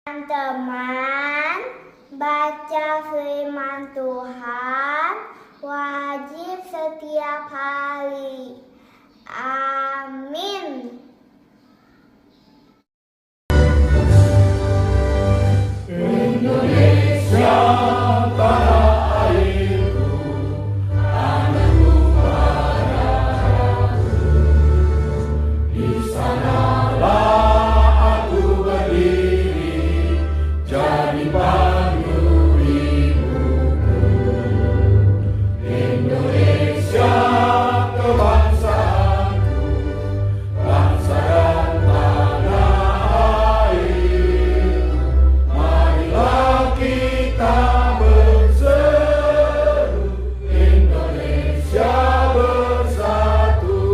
Teman-teman, baca firman Tuhan wajib setiap hari. Amin. Indonesia tanah airku, tanahku padaku. Di sanalah aku berdiri, jadi pandu ibuku. Indonesia kebangsaanku, bangsa dan tanah airku. Marilah kita berseru, Indonesia bersatu.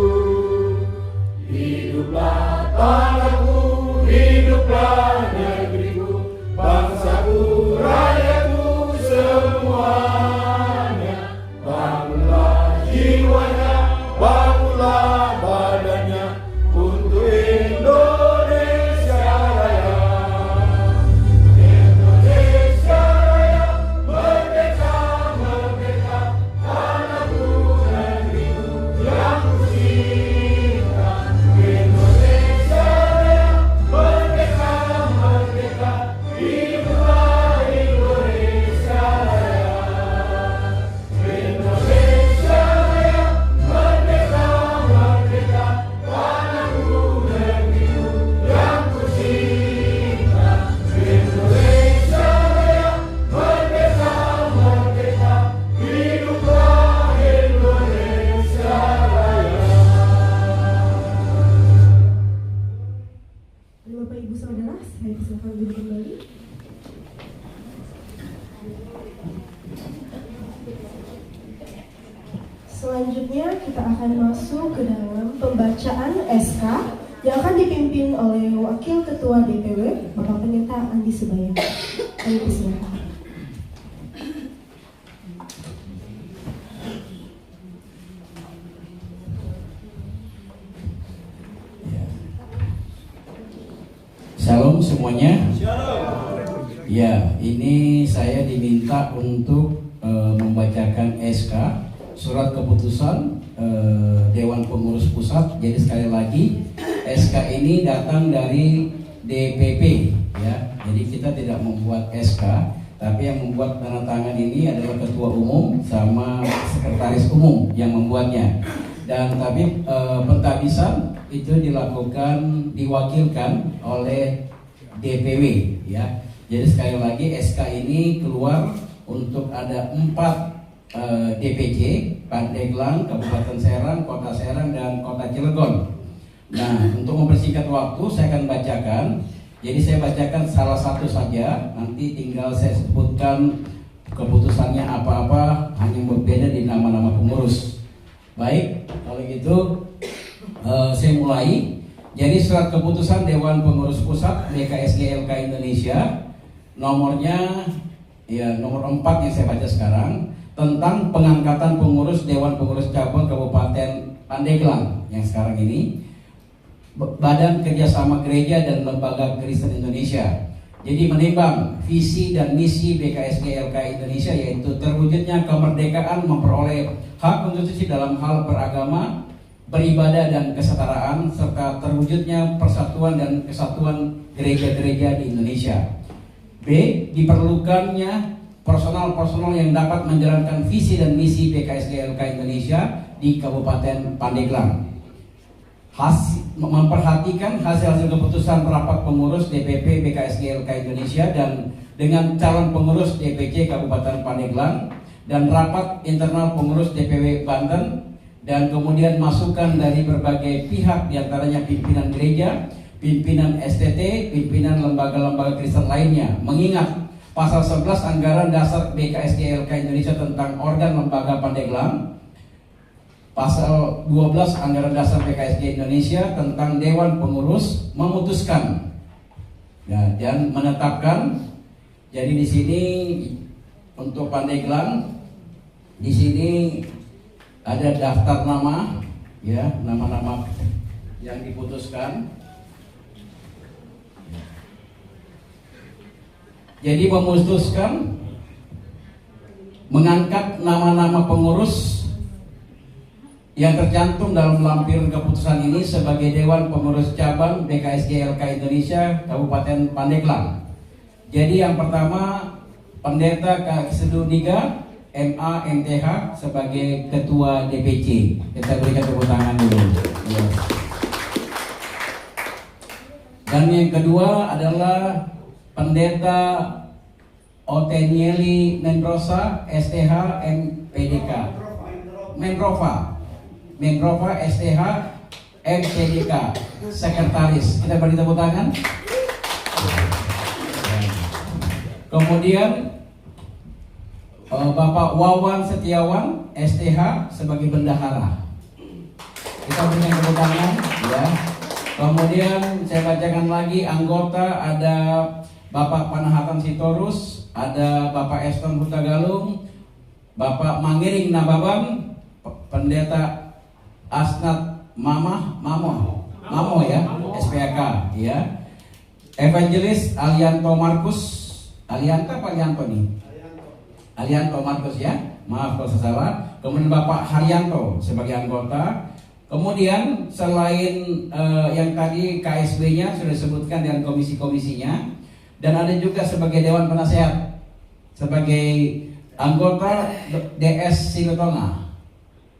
Hiduplah tanahku, hiduplah negeriku, bangsaku, rakyatku semuanya. Bangunlah jiwanya, bangunlah badannya untuk Indonesia Raya. Indonesia Raya, merdeka, merdeka, tanahku, negeriku yang kucinta. Indonesia Raya, merdeka, merdeka, hiduplah Indonesia Raya. Indonesia Raya, merdeka, merdeka, tanahku, negeriku yang kucinta. Indonesia Raya, merdeka, merdeka, hiduplah Indonesia Raya. Bapak Ibu Saudara, saya silakan duduk kembali. Selanjutnya kita akan masuk ke dalam pembacaan SK yang akan dipimpin oleh Wakil Ketua DPW Bapak Pendeta Andi Subaya. Kami persilakan. Shalom semuanya. Ya, ini saya diminta untuk membacakan SK surat keputusan Dewan Pengurus Pusat. Jadi sekali lagi SK ini datang dari DPP ya. Jadi kita tidak membuat SK, tapi yang membuat tanda tangan ini adalah Ketua Umum sama Sekretaris Umum yang membuatnya. Dan tapi pentabisan itu diwakilkan oleh DPW ya. Jadi sekali lagi SK ini keluar untuk ada 4 DPC, Pandeglang, Kabupaten Serang, Kota Serang, dan Kota Cilegon. Nah, untuk mempersingkat waktu saya akan bacakan. Jadi saya bacakan salah satu saja, nanti tinggal saya sebutkan keputusannya apa-apa, hanya berbeda di nama-nama pengurus. Baik, kalau gitu saya mulai. Jadi surat keputusan Dewan Pengurus Pusat BKSGLK Indonesia nomornya ya nomor 4 yang saya baca sekarang, tentang pengangkatan pengurus Dewan Pengurus Cabang Kabupaten Pandeglang yang sekarang ini, Badan Kerjasama Gereja dan Lembaga Kristen Indonesia. Jadi menimbang visi dan misi BKSGLK Indonesia, yaitu terwujudnya kemerdekaan memperoleh hak konstitusi dalam hal beragama, beribadah dan kesetaraan, serta terwujudnya persatuan dan kesatuan gereja-gereja di Indonesia. B. Diperlukannya personal yang dapat menjalankan visi dan misi BKSGLK Indonesia di Kabupaten Pandeglang. Memperhatikan hasil keputusan rapat pengurus DPP BKSGLK Indonesia dan dengan calon pengurus DPC Kabupaten Pandeglang dan rapat internal pengurus DPW Banten, dan kemudian masukan dari berbagai pihak, diantaranya pimpinan gereja, pimpinan STT, pimpinan lembaga-lembaga Kristen lainnya, mengingat Pasal 11 Anggaran Dasar BKSGLK Indonesia tentang organ lembaga Pandeglang, Pasal 12 Anggaran Dasar BKSG Indonesia tentang Dewan Pengurus, memutuskan ya, dan menetapkan. Jadi di sini untuk Pandeglang, di sini ada daftar nama, ya, nama-nama yang diputuskan. Jadi memutuskan mengangkat nama-nama pengurus yang tercantum dalam lampiran keputusan ini sebagai Dewan Pengurus Cabang BKSG LK Indonesia Kabupaten Pandeglang. Jadi yang pertama Pendeta Kesedudiga MA MTH sebagai Ketua DPC. Kita berikan tepuk tangan dulu. Ya. Dan yang kedua adalah Pendeta Otenieli Mendrosa STH MPDK. Mendrova STH MPDK Sekretaris. Kita beri tepuk tangan. Kemudian Bapak Wawan Setiawan STH sebagai bendahara. Kita berikan tepuk tangan ya. Kemudian saya bacakan lagi anggota, ada Bapak Panahatan Sitorus, ada Bapak Eston Hutagalung, Bapak Mangiring Nababan, Pendeta Asnat Mamo ya, SPK ya. Evangelis Alianto Markus, Alianto nih? Alianto Markus ya, maaf kalau salah. Kemudian Bapak Haryanto sebagai anggota. Kemudian selain yang tadi KSB-nya sudah disebutkan dengan komisi-komisinya, dan ada juga sebagai Dewan Penasehat, sebagai anggota DS Silotonga.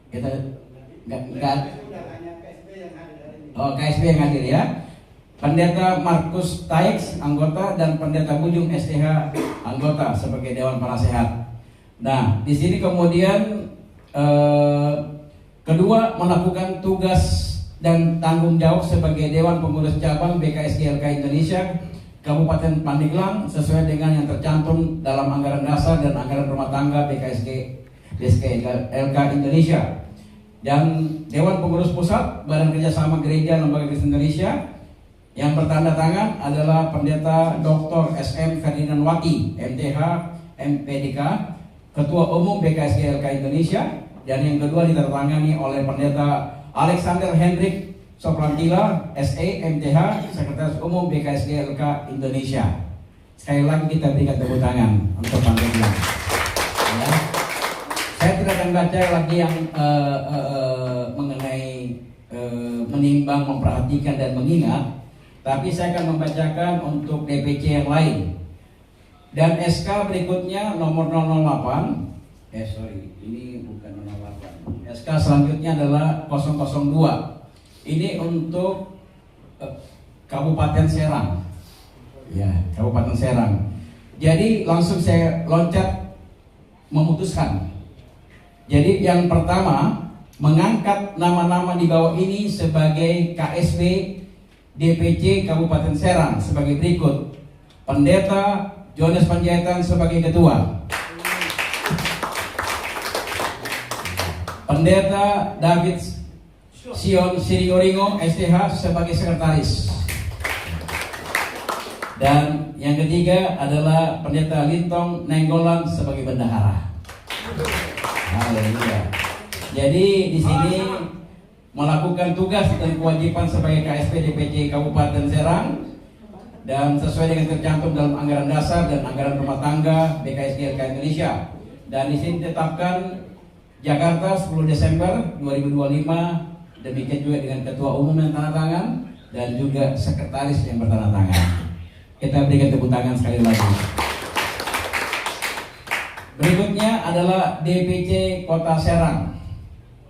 Kita KSB yang hadir ya. Pendeta Markus Taix anggota dan Pendeta Bujung STH anggota sebagai Dewan Penasehat. Nah, di sini kemudian kedua, melakukan tugas dan tanggung jawab sebagai Dewan Pengurus Cabang BKSG LK Indonesia Kabupaten Pandeglang sesuai dengan yang tercantum dalam anggaran dasar dan anggaran rumah tangga BKSG LK Indonesia. Dan Dewan Pengurus Pusat Badan Kerjasama Gereja Lembaga Kristen Indonesia yang bertanda tangan adalah Pendeta Dr. SM Ferdinand Wati MTH MPDK Ketua Umum BKSG LK Indonesia. Dan yang kedua ditandatangani oleh Pendeta Alexander Hendrik Soprantila SE MTH Sekretaris Umum BKSG LK Indonesia. Sekali lagi kita berikan tepuk tangan untuk Pandeglang. Ya. Saya tidak akan baca lagi yang mengenai menimbang, memperhatikan dan mengingat, tapi saya akan membacakan untuk DPC yang lain. Dan SK berikutnya nomor 008. Ini bukan 008. SK selanjutnya adalah 002. Ini untuk Kabupaten Serang. Ya, Kabupaten Serang. Jadi langsung saya loncat memutuskan. Jadi yang pertama, mengangkat nama-nama di bawah ini sebagai KSB DPC Kabupaten Serang sebagai berikut. Pendeta Jonas Panjaitan sebagai ketua. Pendeta David Sion Sirioringo STH sebagai sekretaris. Dan yang ketiga adalah Pendeta Lintong Nenggolan sebagai bendahara. Haleluya. Jadi di sini melakukan tugas dan kewajiban sebagai KSP DPC Kabupaten Serang dan sesuai dengan tercantum dalam anggaran dasar dan anggaran rumah tangga BKSG LK Indonesia. Dan di sini ditetapkan Jakarta 10 Desember 2025, demikian juga dengan ketua umum yang tanda tangan dan juga sekretaris yang bertanda tangan. Kita berikan tepuk tangan sekali lagi. Berikutnya adalah DPC Kota Serang.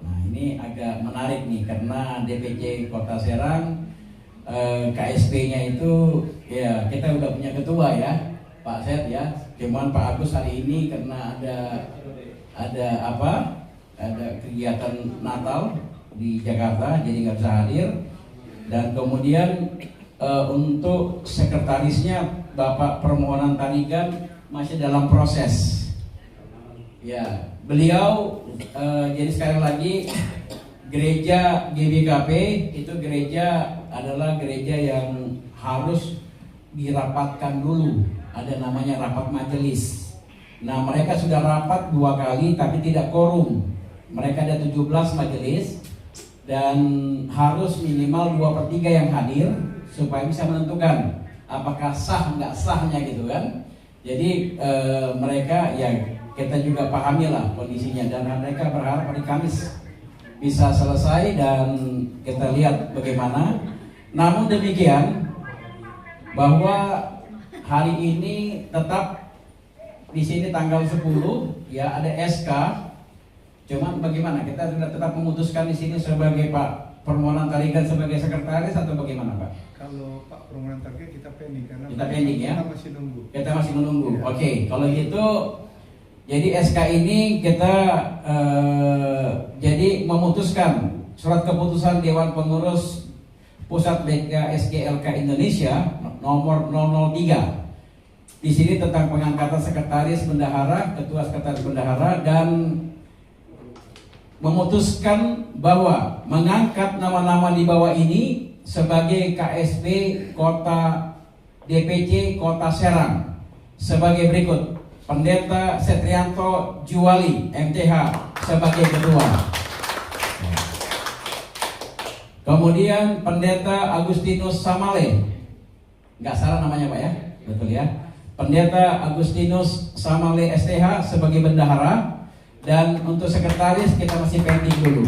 Nah, ini agak menarik nih karena DPC Kota Serang KSP-nya itu ya kita udah punya ketua ya, Pak Set ya. Cuman Pak Agus hari ini karena ada kegiatan Natal di Jakarta jadi nggak bisa hadir. Dan kemudian untuk sekretarisnya Bapak Permohonan Tanigan masih dalam proses. Ya, beliau jadi sekali lagi gereja GBKP itu gereja adalah gereja yang harus dirapatkan dulu. Ada namanya rapat majelis. Nah, mereka sudah rapat 2 kali tapi tidak quorum. Mereka ada 17 majelis dan harus minimal 2/3 yang hadir supaya bisa menentukan apakah sah nggak sahnya gitu kan. Jadi mereka ya kita juga pahamilah kondisinya, dan mereka berharap hari Kamis bisa selesai dan kita lihat bagaimana. Namun demikian bahwa hari ini tetap di sini tanggal 10 ya ada SK. Cuman bagaimana kita sudah tetap memutuskan di sini sebagai Pak Permohonan Tarigan sebagai sekretaris atau bagaimana Pak? Kalau Pak Permohonan Tarigan kita pending karena kita pending ya. Kita masih nunggu. Kita masih menunggu. Ya. Oke, kalau gitu jadi SK ini kita jadi memutuskan surat keputusan Dewan Pengurus Pusat BKSGLK Indonesia nomor 003. Di sini tentang pengangkatan sekretaris bendahara, ketua sekretaris bendahara, dan memutuskan bahwa mengangkat nama-nama di bawah ini sebagai KSP Kota DPC Kota Serang sebagai berikut: Pendeta Setrianto Juwali MTH sebagai ketua. Kemudian Pendeta Agustinus Samale, nggak salah namanya Pak ya, betul ya. Pendeta Agustinus Samale STH sebagai bendahara. Dan untuk sekretaris kita masih pending dulu.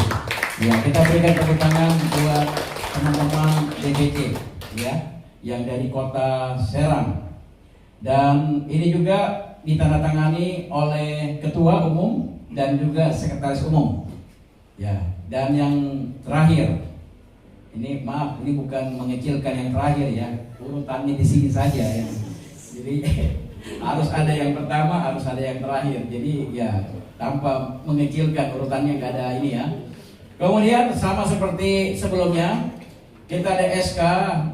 Ya, kita berikan tepuk tangan buat teman-teman DPC ya, yang dari Kota Serang. Dan ini juga ditandatangani oleh Ketua Umum dan juga Sekretaris Umum. Ya, dan yang terakhir, ini maaf, ini bukan mengecilkan yang terakhir ya, urutannya di sini saja ya. Jadi harus ada yang pertama, harus ada yang terakhir. Jadi ya tanpa mengecilkan urutannya, nggak ada ini ya. Kemudian sama seperti sebelumnya, kita ada SK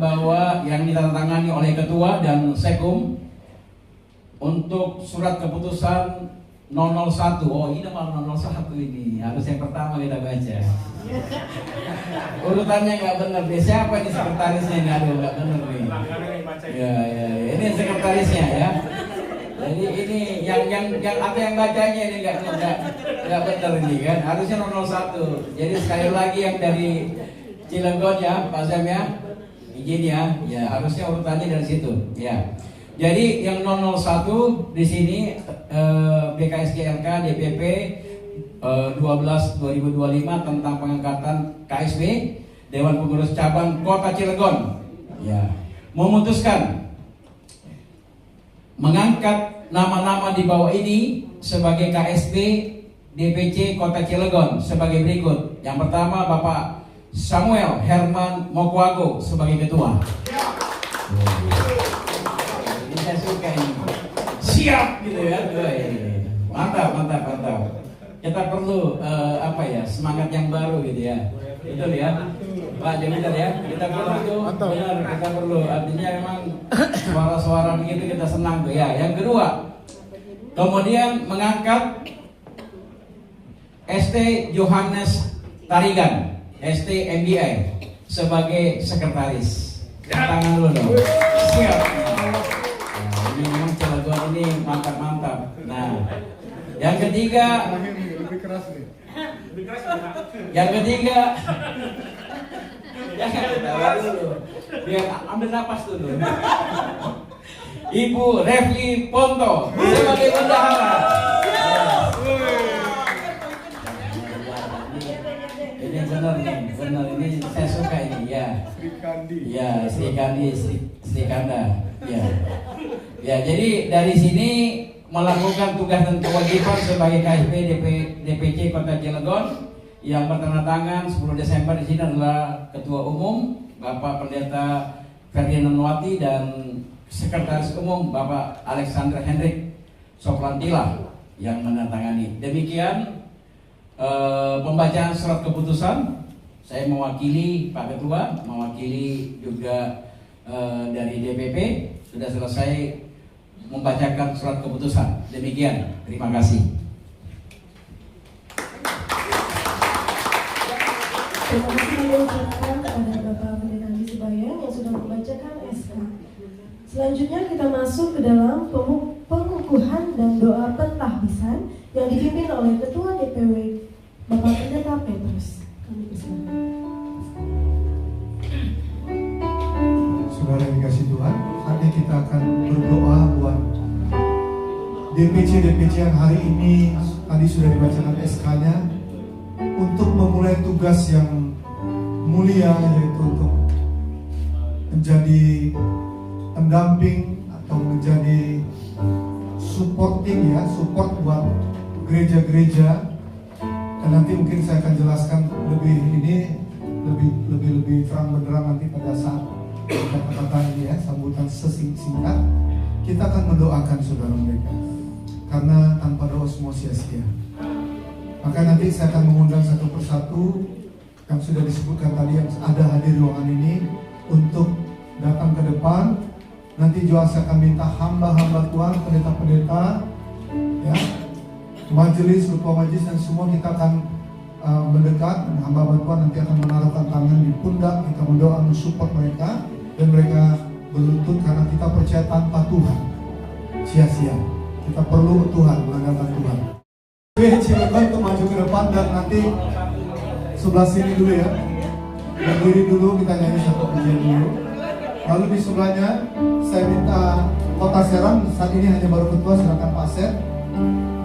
bahwa yang ditandatangani oleh Ketua dan Sekum untuk surat keputusan 001. Oh ini malah 001 ini, harus yang pertama kita baca. Urutannya nggak benar nih. Siapa ini sekretarisnya ini? Aduh nggak benar nih. Ya, ini sekretarisnya ya. Jadi ini yang apa yang bacanya ini nggak benar ini kan. Harusnya 001. Jadi sekali lagi yang dari Cilegon ya, Pak Sam ya, izin ya. Ya harusnya urutannya dari situ. Ya. Jadi yang 001 di sini BKSGLK DPP 12/2025 tentang pengangkatan KSB Dewan Pengurus Cabang Kota Cilegon. Ya. Memutuskan mengangkat nama-nama di bawah ini sebagai KSB DPC Kota Cilegon sebagai berikut. Yang pertama Bapak Samuel Herman Mokwago sebagai ketua. Ini saya suka ini. Siap gitu ya. Mantap. Kita perlu semangat yang baru gitu ya. Betul ya. Pak Jamitar ya, kita perlu benar, kita perlu, artinya memang suara-suara begitu kita senang tuh ya. Yang kedua, kemudian mengangkat ST Johannes Tarigan, ST MBI sebagai sekretaris. Tangan dulu dong. Siap. Nah, ini memang Cilegon ini mantap. Nah, yang ketiga, lebih keras nih. Yang ketiga, jangan ketawa dulu, biar ambil napas dulu. Ibu Refli Ponto sebagai bendahara. Ini benar ini saya suka ini ya. Sri Kandi, Sri Kanda. Ya. Ya, jadi dari sini melakukan tugas dan kewajiban sebagai KSP DPC Kota Cilegon. Yang bertanda tangan 10 Desember di sini adalah Ketua Umum Bapak Pendeta Ferdinand Wati dan Sekretaris Umum Bapak Alexander Hendrik Soplantila yang menandatangani. Demikian pembacaan surat keputusan. Saya mewakili Pak Ketua, mewakili juga dari DPP sudah selesai membacakan surat keputusan. Demikian, terima kasih. Terima kasih mengucapkan kepada Bapak Pendeta Andi Sebayan yang sudah membacakan SK. Selanjutnya kita masuk ke dalam pengukuhan dan doa pentahbisan yang dipimpin oleh Ketua DPW Bapak Pendeta Petrus. Kami persilakan. Saudara yang dikasih Tuhan, saatnya kita akan berdoa buat DPC yang hari ini tadi sudah dibacakan SK-nya untuk memulai tugas yang mulia, yaitu untuk menjadi pendamping atau menjadi support buat gereja-gereja. Dan nanti mungkin saya akan jelaskan lebih terang benderang nanti pada saat kata-kata ini sambutan sesingkat. Kita akan mendoakan saudara mereka, karena tanpa doa semua sia-sia. Maka nanti saya akan mengundang satu persatu yang sudah disebutkan tadi yang ada hadir di ruangan ini untuk datang ke depan. Nanti juga saya akan minta hamba-hamba Tuhan, pendeta-pendeta, ya, majelis, ketua majelis, dan semua kita akan mendekat. Dan hamba Tuhan nanti akan menaruhkan tangan di pundak, kita mendoa, mensupport mereka, dan mereka berlutut karena kita percaya tanpa Tuhan sia-sia. Kita perlu Tuhan, mengandalkan Tuhan. Oke, silakan untuk maju ke depan dan nanti sebelah sini dulu ya. Berdiri dulu, kita nyanyi satu pujian dulu. Lalu di sebelahnya saya minta Kota Serang, saat ini hanya baru ketua, silakan Pak Seth.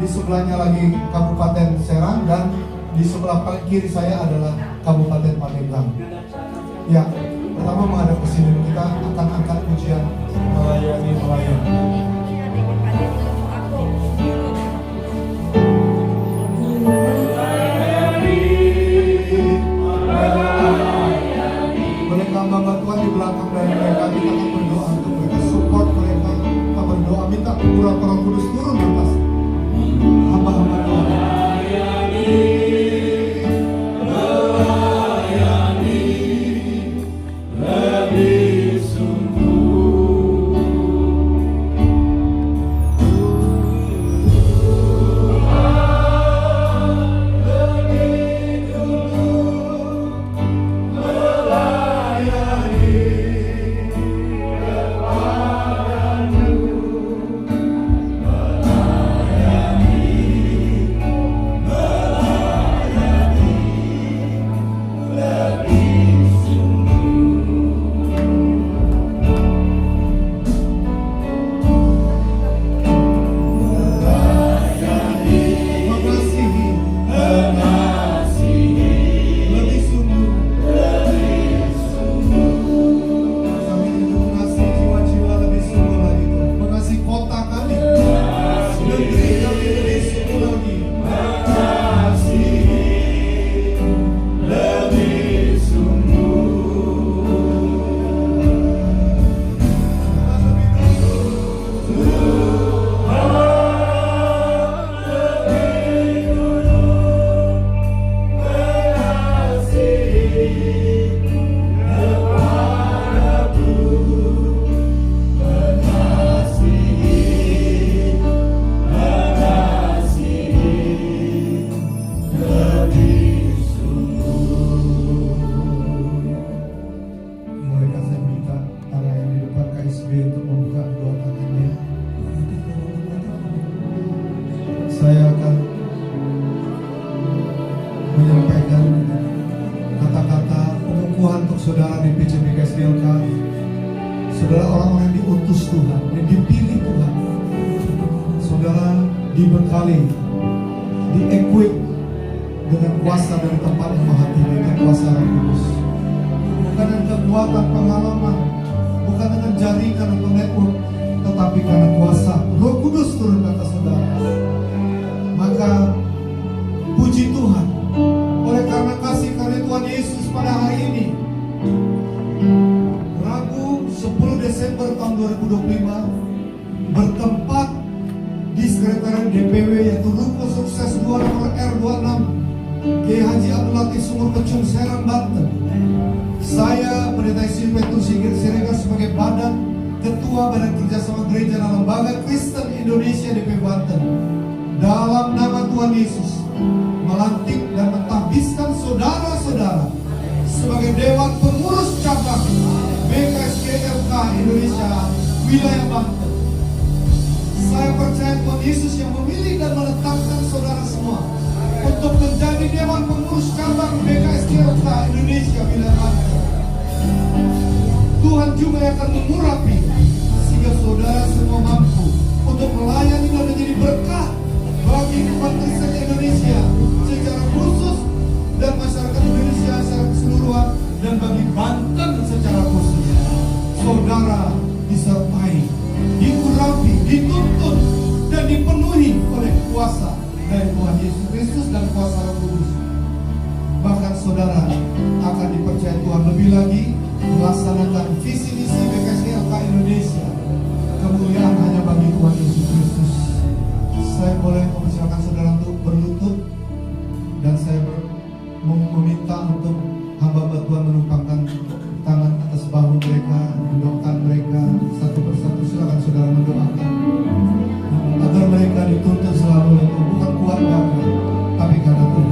Di sebelahnya lagi Kabupaten Serang, dan di sebelah paling kiri saya adalah Kabupaten Pandeglang. Ya, pertama menghadap ke sini, kita akan angkat pujian melayani. Mereka hamba Tuhan di belakang dari mereka, kita akan berdoa untuk mereka, support mereka, kita berdoa minta Roh Kudus turun atas hamba-hamba Tuhan. Saya akan menyampaikan kata-kata pengukuhan untuk saudara di PCBKSDLK. Saudara orang-orang yang diutus Tuhan, yang dipilih Tuhan. Saudara dibekali, di-equip dengan kuasa dari tempat yang maha tinggi, dengan kuasa Roh Kudus. Bukan dengan kekuatan pengalaman, bukan dengan jaringan atau network, tetapi karena kuasa Roh Kudus turun ke atas saudara. Maka puji Tuhan, oleh karena kasih karunia Tuhan Yesus pada hari ini, Rabu 10 Desember tahun 2025, bertempat di sekretariat DPW, yaitu Ruko Sukses 2 nomor R26 Kiai Haji Abdul Latif Sumur Pecung, Serang, Banten. Saya Pendeta Silvetus Sigit Siregar sebagai Badan Ketua Badan Kerjasama Gereja dan Lembaga Kristen Indonesia DP Banten, dalam nama Tuhan Yesus melantik dan mentahbiskan saudara-saudara sebagai Dewan Pengurus Cabang BKSDLK Indonesia Wilayah Banten. Saya percaya Tuhan Yesus yang memilih dan menetapkan saudara semua untuk menjadi Dewan Pengurus Cabang BKSDLK Indonesia Wilayah Banten. Tuhan juga akan mengurapi sehingga saudara semua mampu untuk melayani dan menjadi Tuhan Yesus Kristus dan kuasa Roh Kudus. Bahkan saudara akan dipercaya Tuhan lebih lagi melaksanakan visi misi BKSG LK Indonesia. Kemuliaan hanya bagi Tuhan Yesus Kristus. Saya boleh mempersilakan saudara untuk berlutut, dan saya meminta untuk hamba Tuhan menumpangkan tangan atas bahu mereka, mendoakan mereka satu persatu. Silakan saudara mendoakan agar mereka dituntun selalu oleh Tuhan, bukan kuat gagah, tapi karena Tuhan.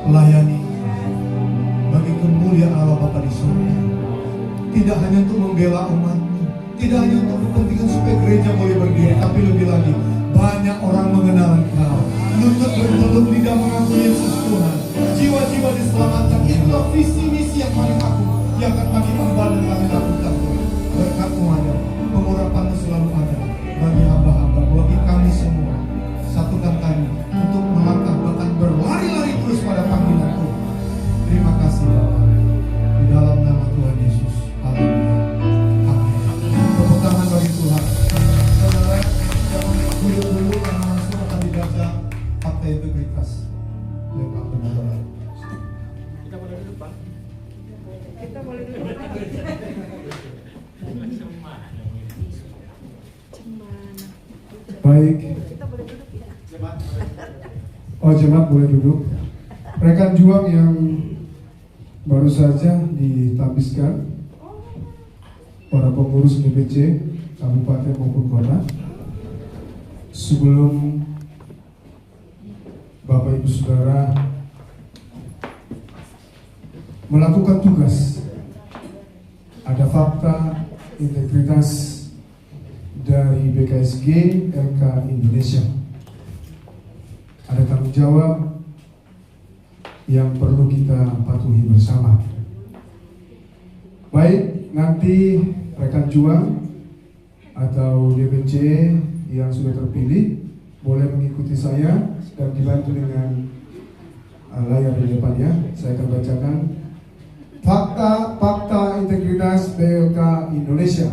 Layani bagi kemuliaan Allah Bapa di surga. Tidak hanya untuk membela umat-Mu, tidak hanya untuk kepentingan supaya gereja boleh berdiri, tapi lebih lagi banyak orang mengenal Engkau. Lutut berteluk lidah mengakui Yesus Tuhan. Jiwa-jiwa diselamatkan. Itulah visi misi yang paling agung yang akan kami emban dan kami lakukan. Berkat-Mu ada, pengurapan-Mu selalu ada bagi hamba-hamba, bagi kami semua. Satukan kami untuk melangkah, bahkan berlari-lari terus pada panggilan Tuhan. Terima kasih Bapa, di dalam nama Tuhan Yesus. Haleluya. Amin. Tepuk tangan bagi Tuhan. Saudara, jangan dulu karena langsung akan dibaca fakta integritas oleh Pak Benar. Kita boleh duduk, Pak. Kita boleh duduk. Baik. Oh, jemaat boleh duduk. Rekan juang yang baru saja ditabiskan, para pengurus DPC kabupaten maupun kota, sebelum Bapak Ibu Saudara melakukan tugas, ada fakta integritas dari BKSG LK Indonesia. Ada tanggung jawab yang perlu kita patuhi bersama. Baik, nanti rekan juang atau DPC yang sudah terpilih boleh mengikuti saya dan dibantu dengan layar di depan ya. Saya akan bacakan fakta integritas BLK Indonesia.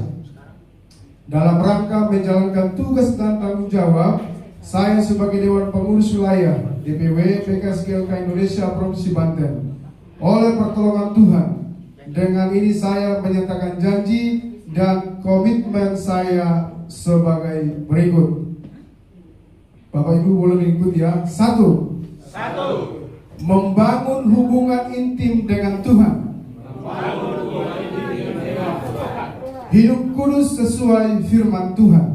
Dalam rangka menjalankan tugas dan tanggung jawab, saya sebagai Dewan Pengurus Wilayah DPW PKSGLK Indonesia Provinsi Banten, oleh pertolongan Tuhan, dengan ini saya menyatakan janji dan komitmen saya sebagai berikut. Bapak Ibu boleh mengikuti ya. Satu. Membangun hubungan intim dengan Tuhan. Hidup kudus sesuai firman Tuhan.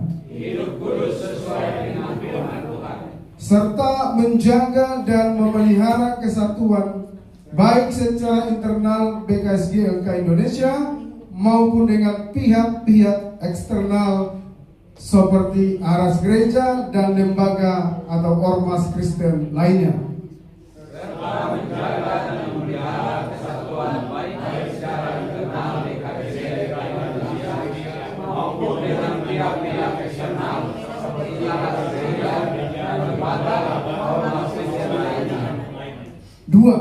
Serta menjaga dan memelihara kesatuan baik secara internal BKSGLK Indonesia maupun dengan pihak-pihak eksternal seperti aras gereja dan lembaga atau ormas Kristen lainnya. Serta menjaga dan memelihara kesatuan baik secara internal BKSGLK Indonesia maupun dengan pihak-pihak eksternal seperti aras gereja dan lembaga atau ormas Kristen lainnya. Dua.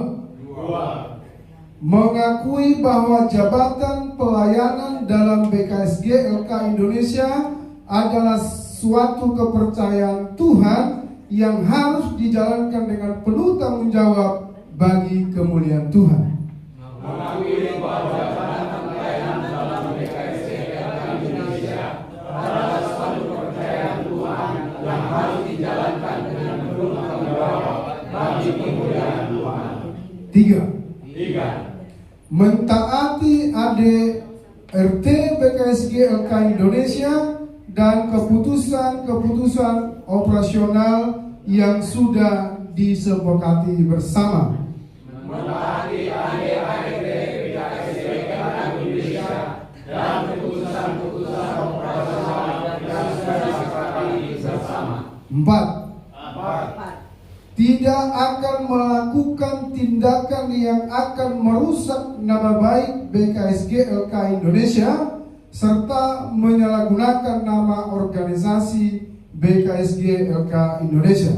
Mengakui bahwa jabatan pelayanan dalam BKSGLK Indonesia adalah suatu kepercayaan Tuhan yang harus dijalankan dengan penuh tanggung jawab bagi kemuliaan Tuhan. Mengakui bahwa jabatan pelayanan dalam BKSGLK Indonesia adalah suatu kepercayaan Tuhan yang harus dijalankan dengan penuh tanggung jawab bagi kemuliaan Tuhan. Tiga. Mentaati ADRT BKSGLK Indonesia dan keputusan-keputusan operasional yang sudah disepakati bersama. Mentaati ADRT BKSGLK Indonesia dan keputusan-keputusan operasional yang sudah disepakati bersama. 4. Tidak akan melakukan tindakan yang akan merusak nama baik BKSGLK Indonesia serta menyalahgunakan nama organisasi BKSGLK Indonesia.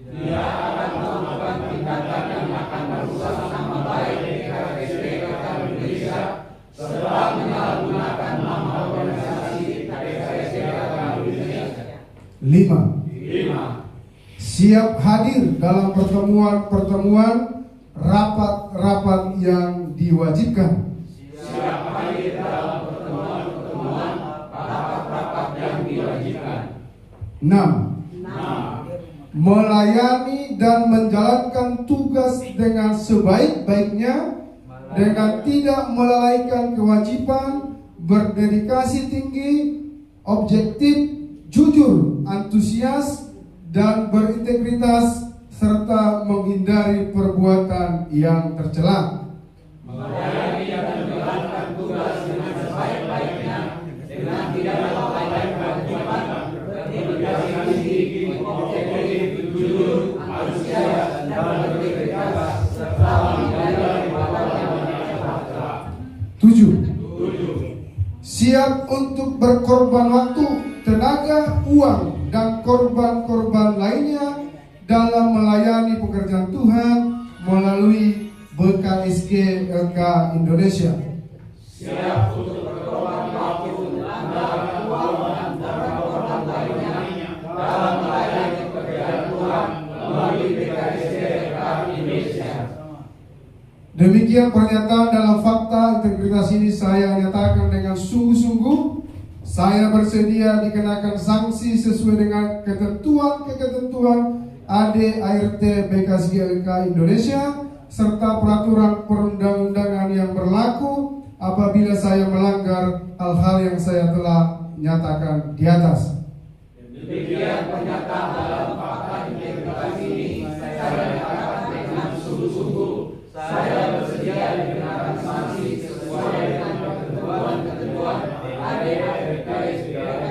Tidak akan melakukan tindakan yang akan merusak nama baik BKSGLK Indonesia serta menyalahgunakan nama organisasi BKSGLK Indonesia. 5. Siap hadir dalam pertemuan-pertemuan rapat-rapat yang diwajibkan. Siap hadir dalam pertemuan-pertemuan rapat-rapat yang diwajibkan. 6. Melayani dan menjalankan tugas dengan sebaik-baiknya dengan tidak melalaikan kewajiban, berdedikasi tinggi, objektif, jujur, antusias, dan berintegritas serta menghindari perbuatan yang tercela. Melayani dan menjalankan tugas dengan sebaik-baiknya dengan tidak melalaikan kewajiban, berdedikasi tinggi, objektif, jujur, antusias, dan berintegritas serta menghindari perbuatan yang tercela. 7. Siap untuk berkorban waktu, tenaga, uang, dan korban-korban lainnya dalam melayani pekerjaan Tuhan melalui BKSGLK Indonesia. Siap untuk berkorban waktu, tenaga, uang, dan korban lainnya dalam melayani pekerjaan Tuhan melalui BKSGLK Indonesia. Demikian pernyataan dalam fakta integritas ini saya nyatakan dengan sungguh-sungguh. Saya bersedia dikenakan sanksi sesuai dengan ketentuan ADART BKSGLK Indonesia serta peraturan perundang-undangan yang berlaku apabila saya melanggar hal-hal yang saya telah nyatakan di atas. Demikian pernyataan dalam fakta integritas ini saya nyatakan dengan sungguh-sungguh. Saya bersedia dikenakan sanksi sesuai dengan ketentuan ADART BKSGLK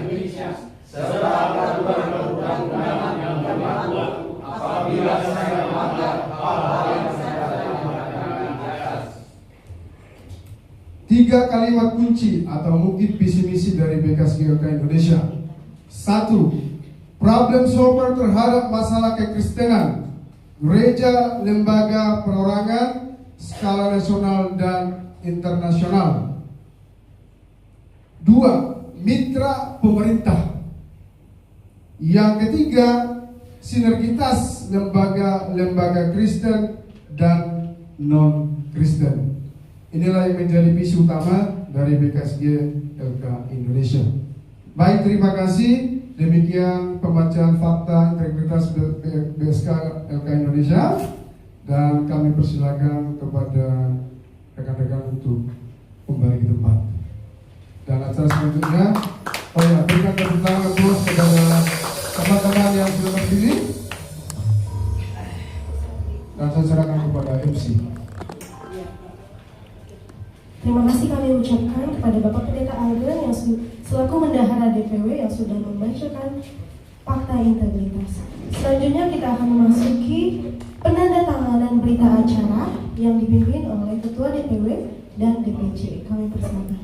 Indonesia serta peraturan perundang-undangan yang berlaku apabila saya melanggar hal-hal yang saya telah nyatakan di atas. 3 kalimat kunci atau mungkin visi misi dari BKSGLK Indonesia. 1. Problem solver terhadap masalah kekristenan, gereja, lembaga, perorangan, skala nasional dan internasional. 2. Mitra pemerintah. Yang ketiga, sinergitas lembaga-lembaga Kristen dan non-Kristen. Inilah yang menjadi visi utama dari BKSGLK Indonesia. Baik, terima kasih. Demikian pembacaan fakta integritas BKSGLK Indonesia, dan kami persilakan kepada rekan-rekan untuk kembali ke tempat. Dan acara selanjutnya, berikan tepuk tangan terus kepada teman-teman yang sudah terpilih. Dan saya serahkan kepada MC. Terima kasih kami ucapkan kepada Bapak Pendeta Aldrin yang selaku bendahara DPW yang sudah membacakan fakta integritas. Selanjutnya kita akan memasuki penandatanganan berita acara yang dipimpin oleh Ketua DPW dan DPC. Kami persilakan.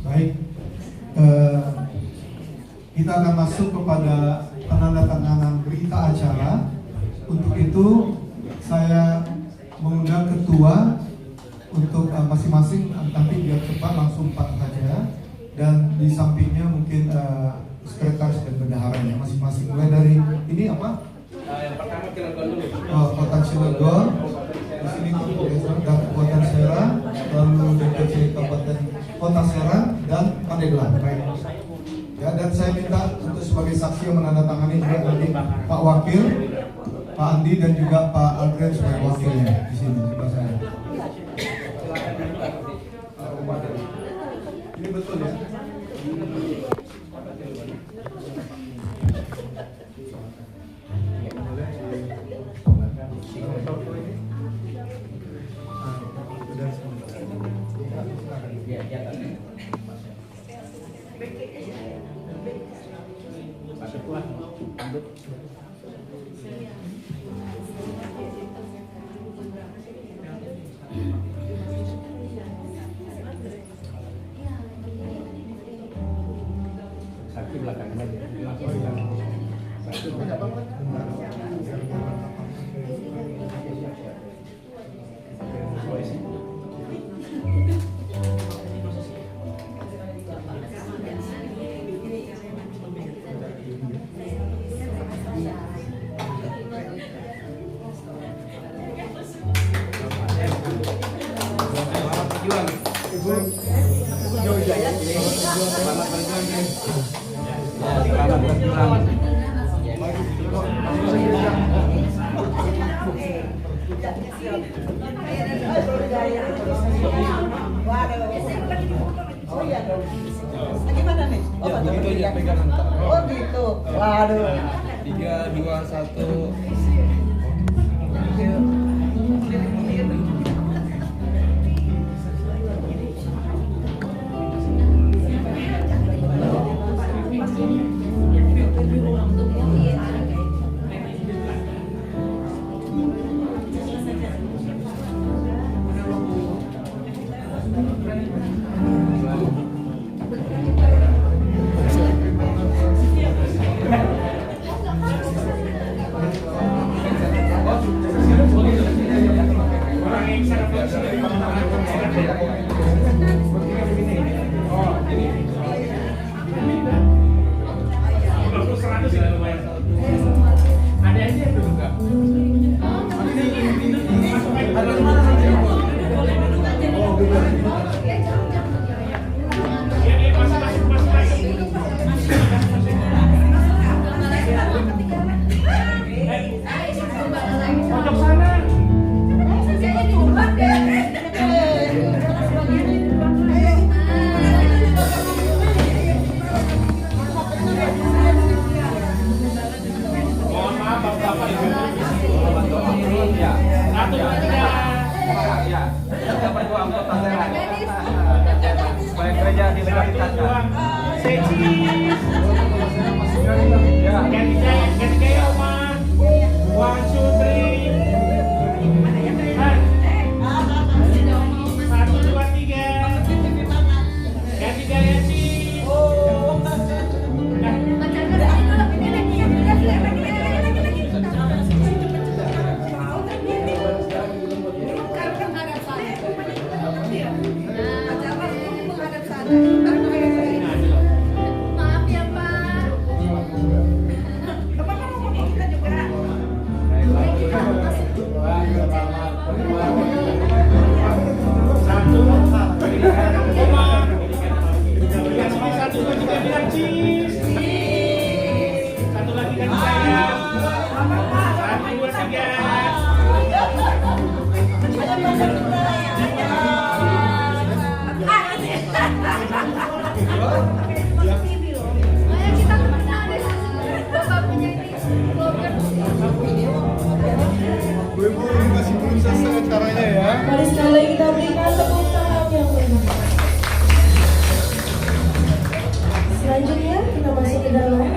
Baik, kita akan masuk kepada penandatanganan berita acara. Untuk itu saya mengundang ketua untuk masing-masing, nanti biar cepat langsung Pak saja, dan di sampingnya mungkin sekretaris dan bendaharanya masing-masing. Mulai dari ini apa? Yang pertama Cilegon dulu. Kota Cilegon, di sini Kabupaten Serang, lalu DPC Kabupaten Kota Serang dan Pandeglang. Baik. Ya, dan saya minta untuk sebagai saksi yang menandatangani juga nanti Pak Wakil, Pak Andi dan juga Pak Aldrin sebagai wakilnya di sini sebelah saya. Ini betul ya? Saksi belakang aja. Gimana nih? Oh, begitu aja pegangan. Oh gitu. Waduh. 3, 2, 1. One, two, three. Satu, dua, tiga. Ganti gaya sih. Maaf ya Pak. Satu. Koma. Kasih satu, dua, tiga, bilang cheese. Satu lagi ganti gaya. Satu, dua, tiga. Ayo kita kemana deh? Bapak punya ini. Bu-ibu ini masih belum selesai acaranya ya. Mari sekali lagi kita berikan tepuk tangan yang meriah. Selanjutnya kita masuk ke dalam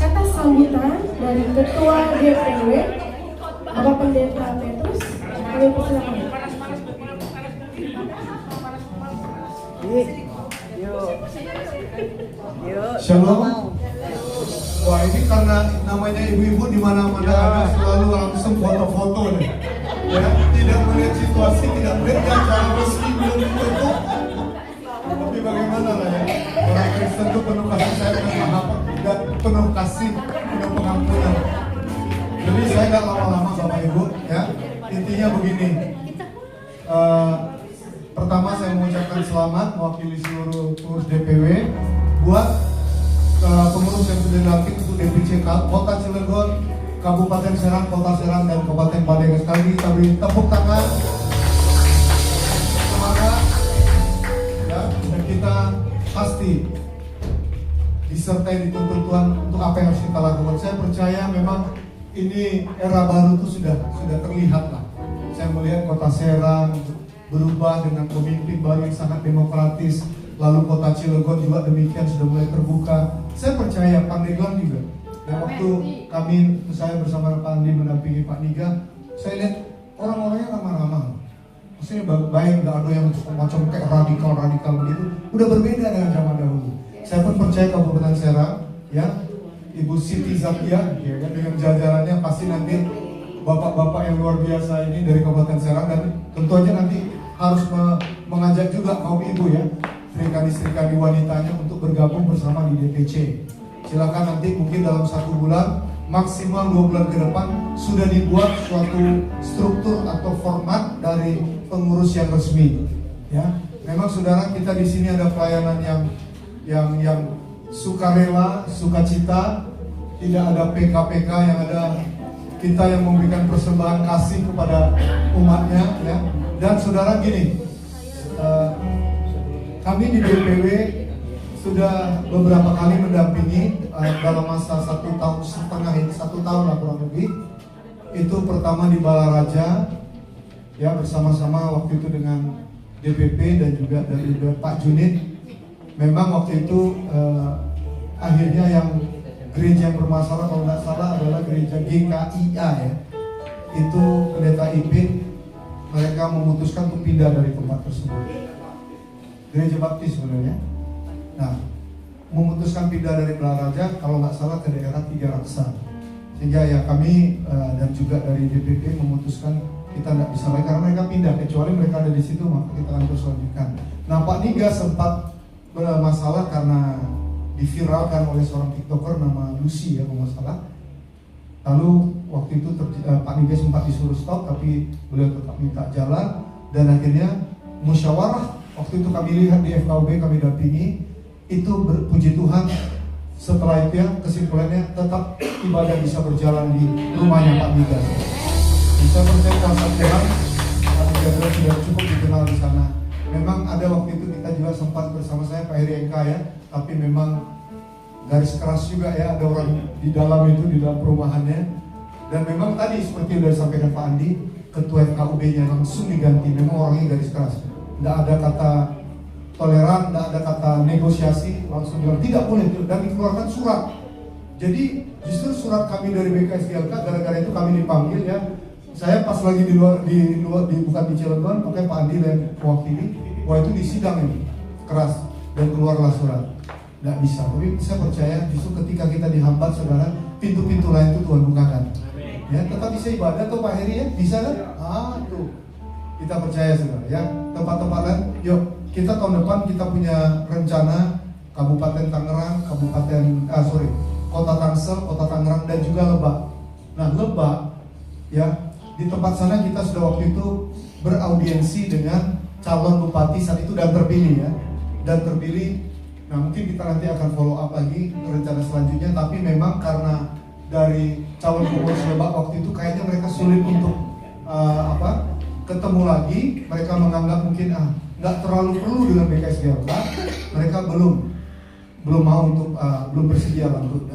kata sambutan dari Ketua DPW Bapak Pendeta Petrus. Kami persilakan. Shalom. Wah, ini karena namanya ibu-ibu di mana-mana ada selalu langsung foto-foto nih. Ya, tidak melihat situasi, tidak melihat acara resmi belum ditutup. Tapi bagaimana lah ya? Orang Kristen itu penuh kasih sayang dan mahabbah dan penuh kasih, penuh pengampunan. Jadi saya nggak lama-lama Bapak Ibu, ya. Intinya begini. Pertama saya mengucapkan selamat mewakili seluruh pengurus DPW buat pengurus yang sudah dilantik untuk DPC Kota Cilegon, Kabupaten Serang, Kota Serang, dan Kabupaten Pandeglang. Sekali lagi kita beri tepuk tangan, semangat, ya, dan kita pasti disertai dituntut Tuhan untuk apa yang harus kita lakukan. Saya percaya memang ini era baru itu sudah terlihat lah. Saya melihat Kota Serang berubah dengan pemimpin baru yang sangat demokratis. Lalu Kota Cilegon juga demikian sudah mulai terbuka. Saya percaya Pandeglang juga. Dan waktu saya bersama Pak Andi mendampingi Pak Niga, saya lihat orang-orangnya ramah-ramah. Maksudnya baik, nggak ada yang macam kayak radikal begitu. Udah berbeda dengan zaman dahulu. Saya pun percaya Kabupaten Serang, ya, Ibu Siti Zakia, ya kan, dengan jajarannya pasti nanti bapak-bapak yang luar biasa ini dari Kabupaten Serang, dan tentu aja nanti harus mengajak juga kaum ibu ya, serikandi wanitanya untuk bergabung bersama di DPC. Silakan nanti mungkin dalam 1 bulan, maksimal 2 bulan ke depan sudah dibuat suatu struktur atau format dari pengurus yang resmi. Ya, memang saudara kita di sini ada pelayanan yang sukarela, sukacita, tidak ada PK-PK, yang ada kita yang memberikan persembahan kasih kepada umatnya, ya. Dan saudara gini, kami di DPW sudah beberapa kali mendampingi dalam masa 1,5 tahun ini, 1 tahun lah kurang lebih. Itu pertama di Balaraja, ya, bersama-sama waktu itu dengan DPP dan juga dari Pak Junid. Memang waktu itu akhirnya yang gereja yang bermasalah kalau nggak salah adalah gereja GKIA ya. Itu pendeta Ipin, mereka memutuskan untuk pindah dari tempat tersebut. Gereja Baptis sebenarnya. Nah, memutuskan pindah dari Balaraja kalau nggak salah ke daerah Tiga Raksa. Sehingga ya kami dan juga dari DPP memutuskan kita nggak bisa lagi karena mereka pindah, kecuali mereka ada di situ maka kita akan terus lanjutkan. Nah, Pak Niga sempat bermasalah karena diviralkan oleh seorang TikToker nama Lucy ya kalau nggak salah. Lalu waktu itu Pak Niga sempat disuruh stop, tapi beliau tetap minta jalan, dan akhirnya musyawarah waktu itu kami lihat di FKUB, kami dampingi itu, puji Tuhan setelah itu ya kesimpulannya tetap ibadah bisa berjalan di rumahnya Pak Niga. Bisa percaya kuasa Tuhan, Pak Niga sudah cukup dikenal di sana. Memang ada waktu itu kita juga sempat bersama saya Pak Heri Eka ya, tapi memang garis keras juga ya, ada orang di dalam itu, di dalam perumahannya. Dan memang tadi seperti sudah disampaikan Pak Andi, ketua FKUB-nya langsung diganti. Memang orangnya garis keras, tidak ada kata toleran, tidak ada kata negosiasi, langsung bilang tidak boleh, dan dikeluarkan surat Jadi justru surat kami dari BKSGLK gara-gara itu kami dipanggil ya. Saya pas lagi di luar bukan di Cilegon, makanya Pak Andi yang mewakili. Wah itu di sidang ini keras dan keluarlah surat. Nggak bisa. Tapi saya percaya justru ketika kita dihambat saudara, pintu-pintu lain itu Tuhan bukakan. Ya tetap bisa ibadah tuh Pak Heri ya, bisa kan? Tuh kita percaya saudara ya. Tempat-tempat lain, yuk kita tahun depan kita punya rencana Kabupaten Tangerang, Kota Tangsel, Kota Tangerang dan juga Lebak. Nah Lebak ya di tempat sana kita sudah waktu itu beraudiensi dengan calon bupati saat itu dan terpilih ya, dan terpilih. Nah mungkin kita nanti akan follow up lagi rencana selanjutnya, tapi memang karena dari calon pengurus Lebak waktu itu kayaknya mereka sulit untuk ketemu lagi. Mereka menganggap mungkin nggak terlalu perlu dengan BKSGLK. Mereka belum mau untuk belum bersedia lah untuk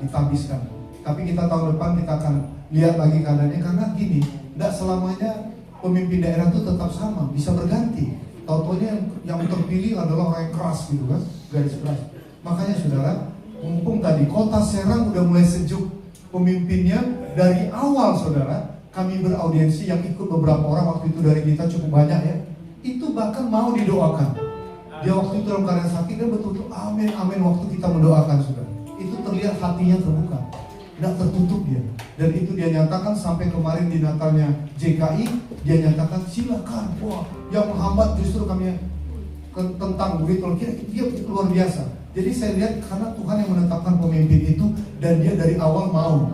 ditabiskan. Tapi kita tahun depan kita akan lihat lagi keadaannya, karena gini, nggak selamanya pemimpin daerah itu tetap sama, bisa berganti. Tautonya yang terpilih adalah orang yang keras gitu kan, garis keras. Makanya saudara, mumpung tadi Kota Serang udah mulai sejuk pemimpinnya dari awal saudara, kami beraudiensi yang ikut beberapa orang waktu itu dari kita cukup banyak ya. Itu bahkan mau didoakan. Dia waktu itu dalam keadaan sakit, dia betul-betul amin amin waktu kita mendoakan saudara. Itu terlihat hatinya terbuka, tidak tertutup dia. Dan itu dia nyatakan sampai kemarin di Natalnya JKI, dia nyatakan silakan. Wah, yang menghambat justru kami tentang begitu. Dia luar biasa. Jadi saya lihat karena Tuhan yang menetapkan pemimpin itu dan dia dari awal mau.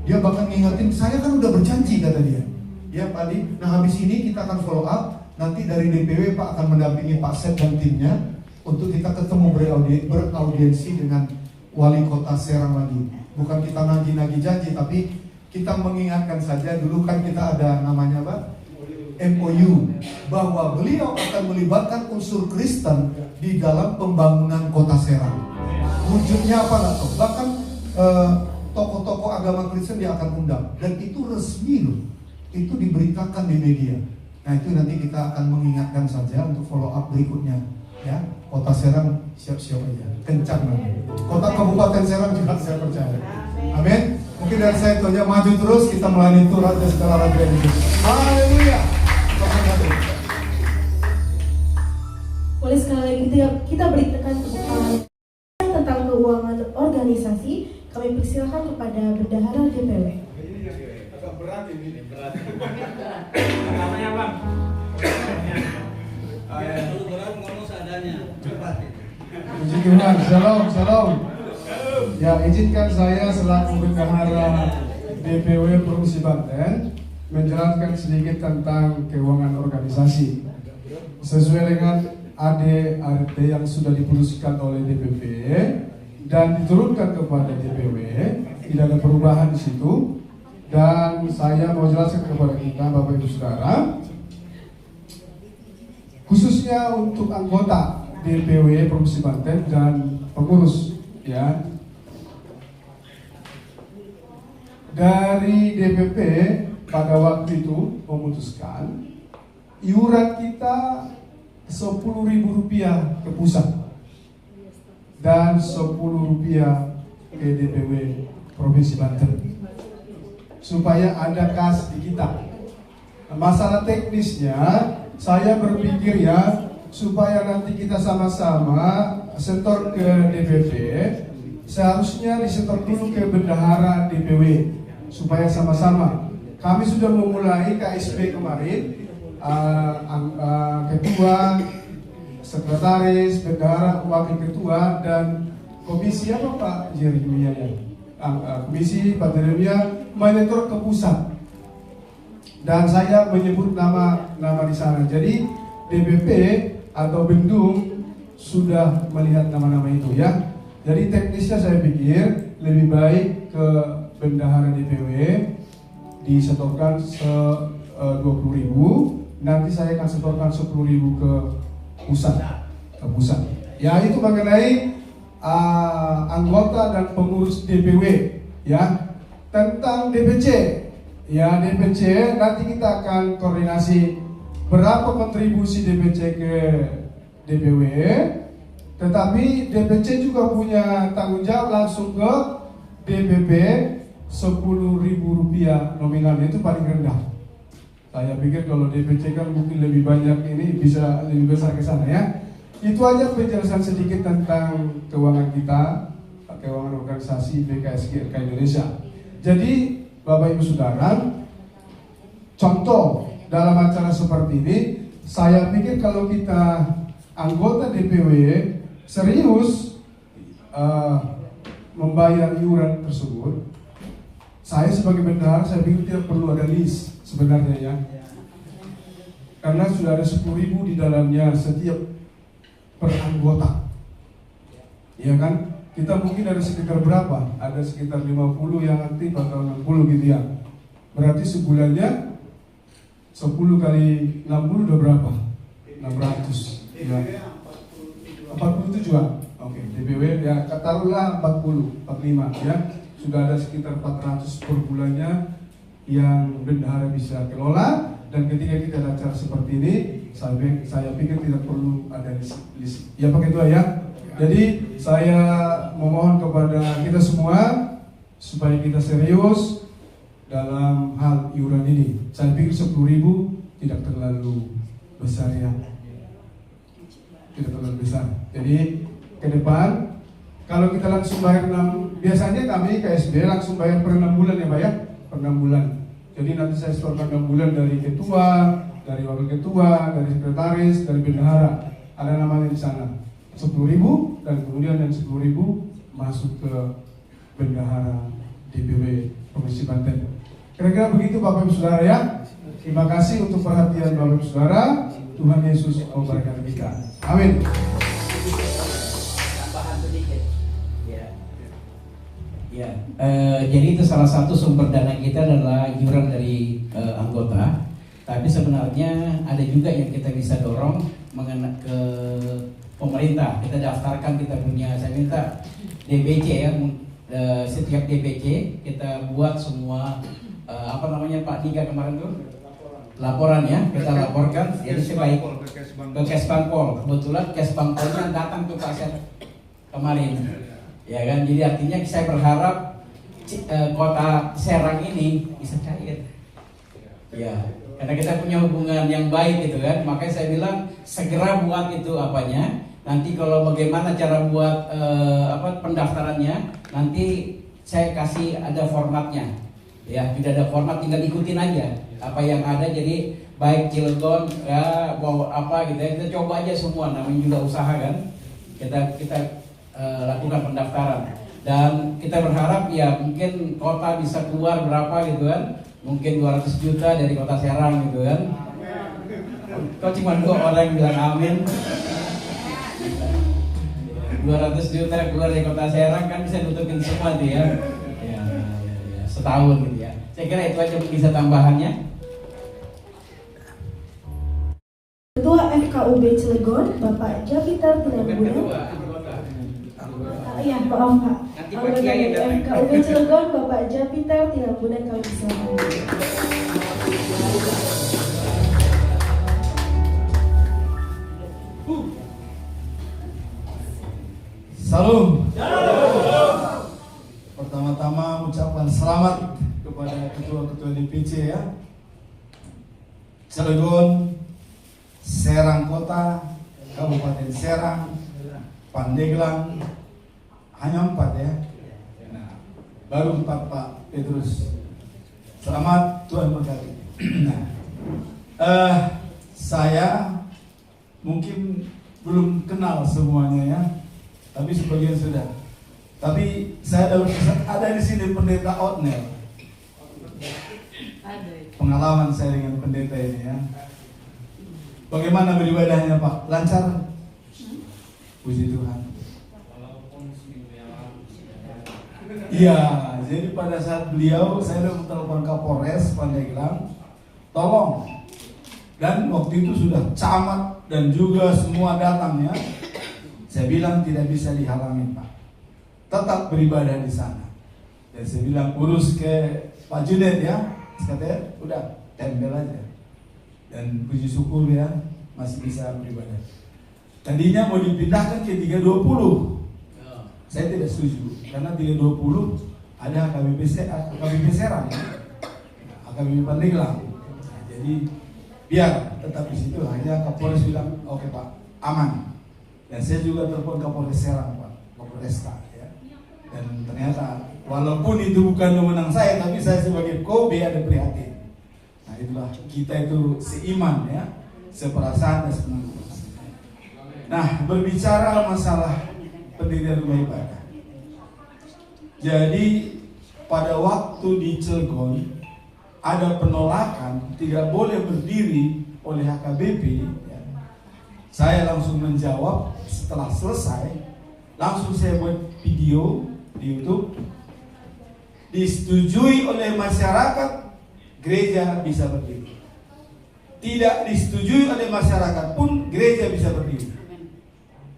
Dia bahkan ngingetin, saya kan udah berjanji kata dia. Ya Pak Adi, nah habis ini kita akan follow up. Nanti dari DPW Pak akan mendampingi Pak Sep dan timnya untuk kita ketemu beraudiensi dengan Wali Kota Serang lagi. Bukan kita nagih-nagih janji, tapi kita mengingatkan saja. Dulu kan kita ada namanya Pak MOU, bahwa beliau akan melibatkan unsur Kristen di dalam pembangunan Kota Serang. Wujudnya apa nggak tahu. Bahkan tokoh-tokoh agama Kristen dia akan undang, dan itu resmi loh. Itu diberitakan di media. Nah itu nanti kita akan mengingatkan saja untuk follow up berikutnya ya. Kota Serang siap-siap aja, kencang nanti. Kota Kabupaten Serang juga saya percaya. Amin. Mungkin dari saya itu aja, maju terus kita melayani Tuhan dan segala raja Yesus. Haleluya. Boleh sekali lagi kita berikan tepuk tangan tentang keuangan organisasi. Kami persilakan kepada Bendahara DPW. Agak berat ini. Namanya Bang. Kalau berat ngomong seadanya. Cepat. Puji Tuhan, shalom. Ya, izinkan saya selaku bendahara DPW Provinsi Banten menjelaskan sedikit tentang keuangan organisasi. Sesuai dengan ADART yang sudah diputuskan oleh DPP dan diturunkan kepada DPW, tidak ada perubahan di situ. Dan saya mau jelaskan kepada kita Bapak Ibu Saudara, khususnya untuk anggota DPW Provinsi Banten dan pengurus ya. Dari DPP pada waktu itu memutuskan iuran kita Rp10.000 ke pusat dan Rp10 ke DPW Provinsi Banten, supaya ada kas di kita. Masalah teknisnya saya berpikir ya, supaya nanti kita sama-sama setor ke DPP, seharusnya disetor dulu ke bendahara DPW supaya sama-sama. Kami sudah memulai KSP kemarin, ketua, sekretaris, bendahara, wakil ketua, dan komisi apa Pak Jeremia ya? Komisi Pak Jeremia menyetor ke pusat. Dan saya menyebut nama di sana. Jadi DPP atau Bendung sudah melihat nama-nama itu ya. Jadi teknisnya saya pikir lebih baik ke bendahara DPW disetorkan 20.000, nanti saya akan setorkan 10.000 ke pusat. Ya itu mengenai anggota dan pengurus DPW ya. Tentang DPC ya, DPC nanti kita akan koordinasi berapa kontribusi DPC ke DPW Tetapi DPC juga punya tanggung jawab langsung ke DPP Rp10.000 nominalnya, itu paling rendah. Saya pikir kalau DPC kan mungkin lebih banyak, ini bisa lebih besar ke sana ya. Itu aja penjelasan sedikit tentang keuangan kita, keuangan organisasi PKSGLK Indonesia. Jadi Bapak Ibu Saudara, contoh dalam acara seperti ini, saya pikir kalau kita anggota DPW serius membayar iuran tersebut, saya sebagai bendahara saya pikir tidak perlu ada list sebenarnya ya, karena sudah ada 10.000 di dalamnya setiap per anggota, ya kan? Kita mungkin ada sekitar berapa? Ada sekitar 50 yang aktif atau 60 gitu ya. Berarti sebulannya 10 kali 60 udah berapa? 600 ya. 47 juga. Oke, DPW ya taruhlah 40, 45 ya. Sudah ada sekitar 400 per bulannya yang bendahara bisa kelola, dan ketika kita ada acara seperti ini, saya pikir tidak perlu ada list. Ya pakai itu ya. Jadi saya memohon kepada kita semua supaya kita serius dalam hal iuran ini. Saya pikir 10.000 tidak terlalu besar ya, tidak terlalu besar. Jadi ke depan kalau kita langsung bayar biasanya kami KSB langsung bayar per 6 bulan ya Pak ya, per 6 bulan. Jadi nanti saya setorkan 6 bulan dari ketua, dari wakil ketua, dari sekretaris, dari bendahara, ada namanya di sana. 10.000 dan kemudian yang 10.000 masuk ke bendahara DPW Provinsi Banten. Kira-kira begitu Bapak Ibu Saudara ya. Terima kasih untuk perhatian Bapak Ibu Saudara. Tuhan Yesus memberkati kita. Amin. Tambahan sedikit. Ya, jadi itu salah satu sumber dana kita adalah iuran dari anggota. Tapi sebenarnya ada juga yang kita bisa dorong mengenai ke pemerintah. Kita daftarkan, kita punya, saya minta DPC ya, setiap DPC kita buat semua apa namanya Pak Tiga kemarin tuh laporan ya, kita laporkan. Jadi sebaik ke Kesbangpol. Kebetulan Kesbangpolnya datang ke Pak Syed kemarin, ya kan. Jadi artinya saya berharap kota Serang ini bisa cair, ya. Karena kita punya hubungan yang baik gitu kan, makanya saya bilang segera buat itu apanya. Nanti kalau bagaimana cara buat pendaftarannya, nanti saya kasih ada formatnya. Ya, tidak ada format, tinggal ikutin aja apa yang ada. Jadi baik Cilegon ya mau apa gitu ya, kita coba aja semua, namanya juga usaha kan. Kita lakukan pendaftaran dan kita berharap ya mungkin kota bisa keluar berapa gitu kan. Mungkin 200 juta dari kota Serang gitu kan. Kok cuma 2 orang yang bilang amin. 200 juta keluar dari kota Serang kan bisa nutupin semua tuh ya. Ya, setahun gitu ya. Saya kira itu aja bisa tambahannya. Ketua FKUB Cilegon, Bapak Javiter Tinambunan. Iya, maaf Pak. Anggota FKUB Cilegon, Bapak Javiter Tinambunan kalau bisa. Salam. Pertama-tama ucapan selamat kepada ketua-ketua DPC ya, Cilegon, Serang Kota, Kabupaten Serang, Pandeglang, hanya 4 ya. Nah, baru 4 Pak Petrus. Selamat, Tuhan berkati. Nah, saya mungkin belum kenal semuanya ya, tapi sebagian sudah. Tapi saya ada di sini pendeta Otnel. Pengalaman saya dengan pendeta ini ya. Bagaimana beribadahnya Pak? Lancar? Puji Tuhan. Iya, jadi pada saat beliau saya udah telepon Kapolres Pandeglang, tolong. Dan waktu itu sudah camat dan juga semua datang ya. Saya bilang tidak bisa dihalangi Pak, tetap beribadah di sana. Dan saya bilang urus ke Pak Junet ya, katanya udah tempel aja. Dan puji syukur ya masih bisa beribadah. Tadinya mau dipindahkan ke 320. Saya tidak setuju karena 320 ada AKBP Serang, AKBP Pandeglang. Jadi biar tetap di situ. Hanya Kapolres bilang oke Pak, aman. Dan saya juga telepon Kapolres Serang Pak, Kapolresta ya. Dan ternyata walaupun itu bukan wewenang saya, tapi saya sebagai Kobe ada prihatin. Nah itulah kita itu seiman ya, seperasaan dan senang. Nah berbicara masalah pendirian rumah ibadah. Jadi pada waktu di Cilegon ada penolakan tidak boleh berdiri oleh HKBP ya. Saya langsung menjawab setelah selesai, langsung saya buat video di YouTube. Disetujui oleh masyarakat, gereja bisa berdiri. Tidak disetujui oleh masyarakat pun gereja bisa berdiri.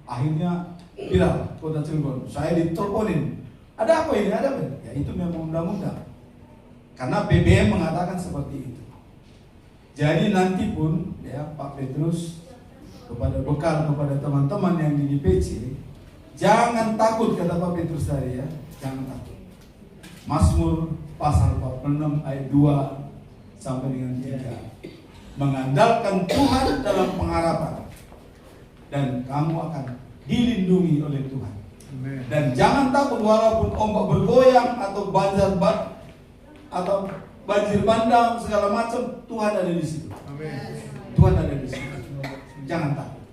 Akhirnya viral Kota Cilegon. Saya diteleponin. Ada apa ini? Ada apa? Ya itu memang undang-undang. Karena BBM mengatakan seperti itu. Jadi nanti pun ya Pak Petrus kepada bekal kepada teman-teman yang di DPC, jangan takut kata Pak Petrus tadi ya, jangan takut. Mazmur pasal 46 ayat 2 sampai dengan 3. Mengandalkan Tuhan dalam pengharapan dan kamu akan dilindungi oleh Tuhan. Dan jangan takut walaupun ombak bergoyang atau banjir bandang segala macam, Tuhan ada di situ. Tuhan ada di situ. Jangan takut.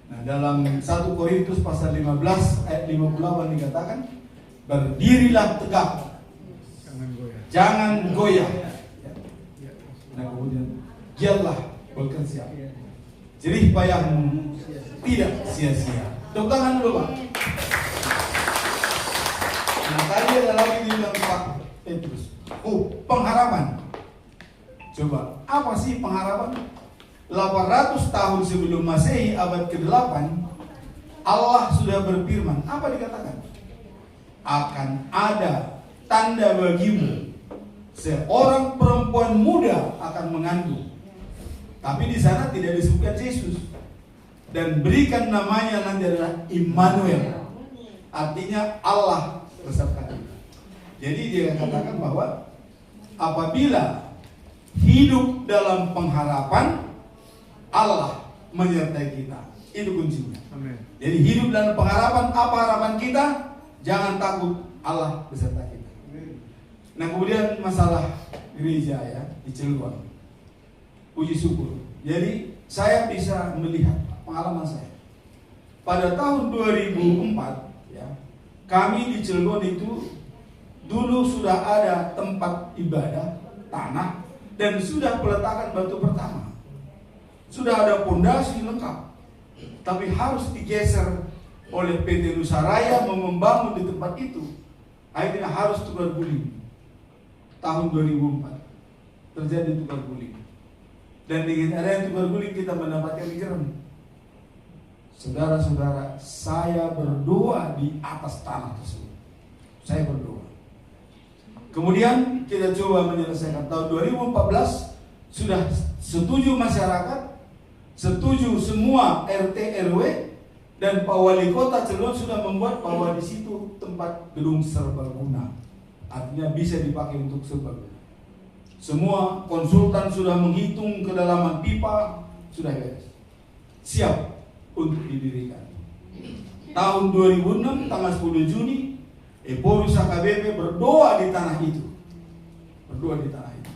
Nah, dalam 1 Korintus pasal 15 ayat 58 dikatakan, berdirilah tegak, jangan goyah. Nah kemudian giatlah bekerja, jerih payahmu tidak sia-sia. Tepuk tangan dulu Pak. Nah tadi ada lagi dibilang Pak Petrus, pengharapan. Coba, apa sih pengharapan? 800 tahun sebelum Masehi, abad ke-8, Allah sudah berfirman. Apa dikatakan? Akan ada tanda bagimu, seorang perempuan muda akan mengandung. Tapi di sana tidak disebutkan Yesus. Dan berikan namanya nanti adalah Immanuel. Artinya Allah beserta kita. Jadi dia katakan bahwa apabila hidup dalam pengharapan, Allah menyertai kita. Itu kuncinya. Amen. Jadi hidup dalam pengharapan, apa harapan kita? Jangan takut, Allah beserta kita. Nah kemudian masalah gereja ya di Cilegon, puji syukur. Jadi saya bisa melihat pengalaman saya. Pada tahun 2004 ya, kami di Cilegon itu dulu sudah ada tempat ibadah tanah dan sudah peletakan batu pertama. Sudah ada pondasi lengkap. Tapi harus digeser oleh PT Nusaraya membangun di tempat itu. Akhirnya harus tukar guling. Tahun 2004 terjadi tukar guling. Dan dengan adanya tukar guling kita mendapatkan gerem. Saudara-saudara, saya berdoa di atas tanah tersebut. Saya berdoa. Kemudian kita coba menyelesaikan. Tahun 2014 sudah setuju masyarakat, setuju semua RT RW, dan Pak Wali Kota Cilegon sudah membuat bahwa di situ tempat gedung serbaguna. Artinya bisa dipakai untuk serbaguna. Semua konsultan sudah menghitung kedalaman pipa, sudah beres. Siap untuk didirikan. Tahun 2006 tanggal 10 Juni Eporus HKBP berdoa di tanah itu. Berdoa di tanah itu.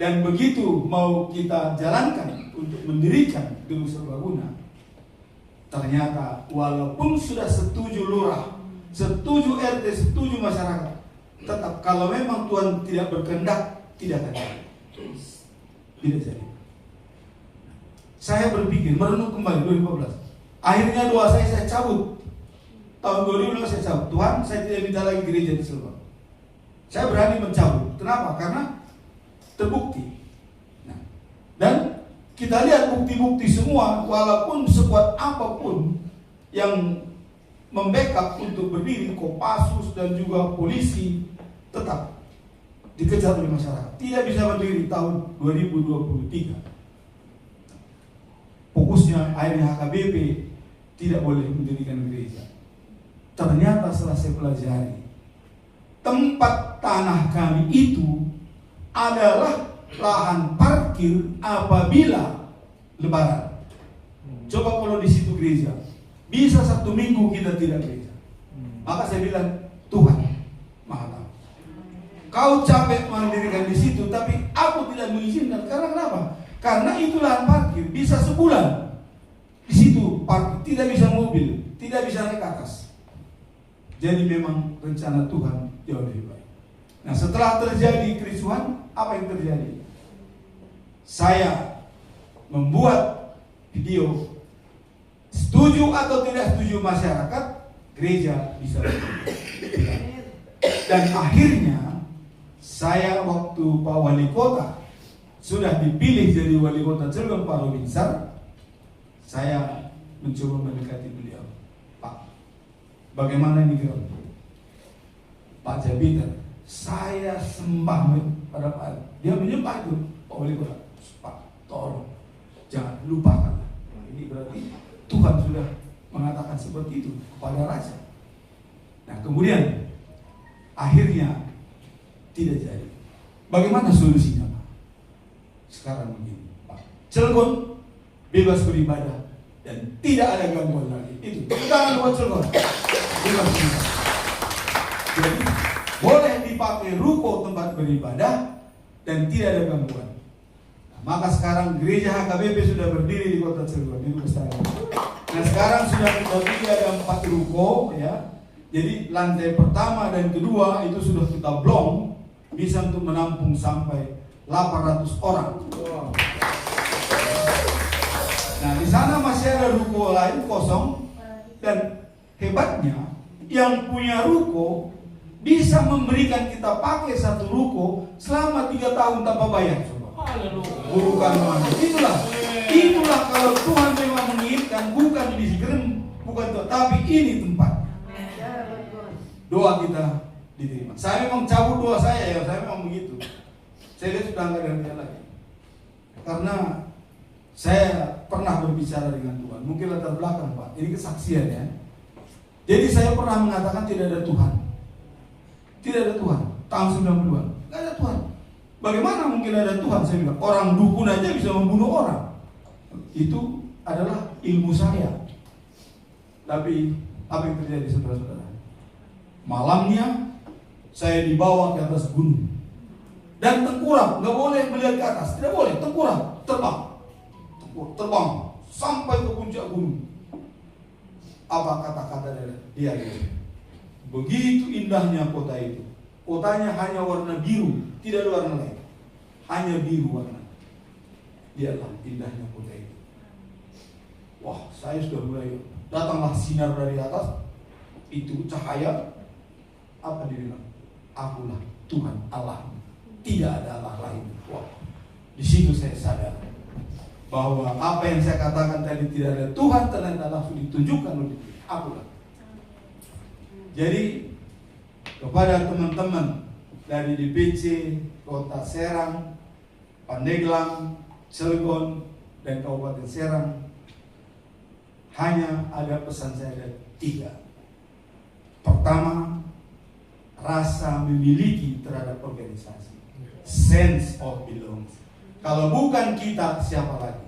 Dan begitu mau kita jalankan untuk mendirikan gedung serbaguna, ternyata walaupun sudah setuju lurah, setuju RT, setuju masyarakat, tetap kalau memang Tuhan tidak berkehendak, tidak akan jadi. Tidak jadi. Saya berpikir, merenung kembali 2014. Akhirnya doa saya cabut. Tahun 2015 saya cabut. Tuhan, saya tidak minta lagi gereja di Cilegon. Saya berani mencabut. Kenapa? Karena terbukti. Nah, dan kita lihat bukti-bukti semua, walaupun sekuat apapun yang membackup untuk berdiri, Kopassus dan juga polisi, tetap dikejar oleh masyarakat. Tidak bisa berdiri tahun 2023. fokusnya akhirnya HKBP tidak boleh mendirikan gereja. Ternyata setelah saya pelajari, tempat tanah kami itu adalah lahan parkir apabila Lebaran. Coba kalau di situ gereja, bisa Sabtu Minggu kita tidak gereja. Maka saya bilang, Tuhan Maha Tahu, Kau capek mendirikan di situ, tapi aku tidak mengizinkan. Karena kenapa? Karena itu lahan parkir, bisa sebulan di situ parkir, tidak bisa mobil, tidak bisa naik ke atas. Jadi memang rencana Tuhan jauh lebih baik. Nah, setelah terjadi kericuhan, apa yang terjadi? Saya membuat video, setuju atau tidak setuju masyarakat, gereja bisa berdiri. Dan akhirnya saya waktu Pak Wali Kota sudah dipilih jadi Wali Kota Cilegon Pak Robinsar, saya mencoba mendekati beliau. Pak, bagaimana ini kira? Pak Jabiter, saya sembah pada Pak. Dia menyembah itu Pak Wali Kota. Pak, tolong jangan lupakan. Ini berarti Tuhan sudah mengatakan seperti itu kepada Raja. Nah, kemudian akhirnya tidak jadi. Bagaimana solusinya, Pak? Sekarang begini, Pak. Cilegon bebas beribadah dan tidak ada gangguan lagi. Itu tangan buat Cilegon. Bebas beribadah. Jadi boleh dipakai ruko tempat beribadah dan tidak ada gangguan. Nah, maka sekarang gereja HKBP sudah berdiri di kota Cilegon, di Lestari. Nah, sekarang sudah terbagi ada 4 ruko, ya. Jadi lantai pertama dan kedua itu sudah kita blong, bisa untuk menampung sampai 800 orang. Nah, di sana masih ada ruko lain kosong, dan hebatnya yang punya ruko bisa memberikan kita pakai satu ruko selama 3 tahun tanpa bayar. Bukan mana. Itulah kalau Tuhan memang menginginkan, bukan di Sigerem, bukan itu, tapi ini tempat. Doa kita diterima. Saya memang cabut doa saya, ya, saya memang begitu. Saya lihat sudah enggak ada dia lagi. Karena saya pernah berbicara dengan Tuhan. Mungkin latar belakang, Pak. Ini kesaksian, ya. Jadi saya pernah mengatakan tidak ada Tuhan. Tidak ada Tuhan. Tahun 90-an. Tidak ada Tuhan. Bagaimana mungkin ada Tuhan? Saya bilang, orang dukun aja bisa membunuh orang. Itu adalah ilmu saya. Tapi apa yang terjadi, saudara-saudara? Malamnya saya dibawa ke atas gunung dan tengkurap, nggak boleh melihat ke atas, tidak boleh, tengkurap, terbang sampai ke puncak gunung. Apa kata-kata dari dia? Begitu indahnya kota itu. Kotanya hanya warna biru, tidak ada warna lain, hanya biru warna. Lihatlah indahnya kota itu. Wah, saya sudah mulai, datanglah sinar dari atas, itu cahaya. Apa dia bilang? Akulah Tuhan Allah, tidak ada Allah lain. Wah, di situ saya sadar bahwa apa yang saya katakan tadi tidak ada Tuhan, ternyata langsung ditunjukkan oleh akulah. Jadi kepada teman-teman dari DPC Kota Serang, Pandeglang, Cilegon, dan Kabupaten Serang, hanya ada pesan saya ada 3. Pertama, rasa memiliki terhadap organisasi, sense of belonging. Kalau bukan kita, siapa lagi?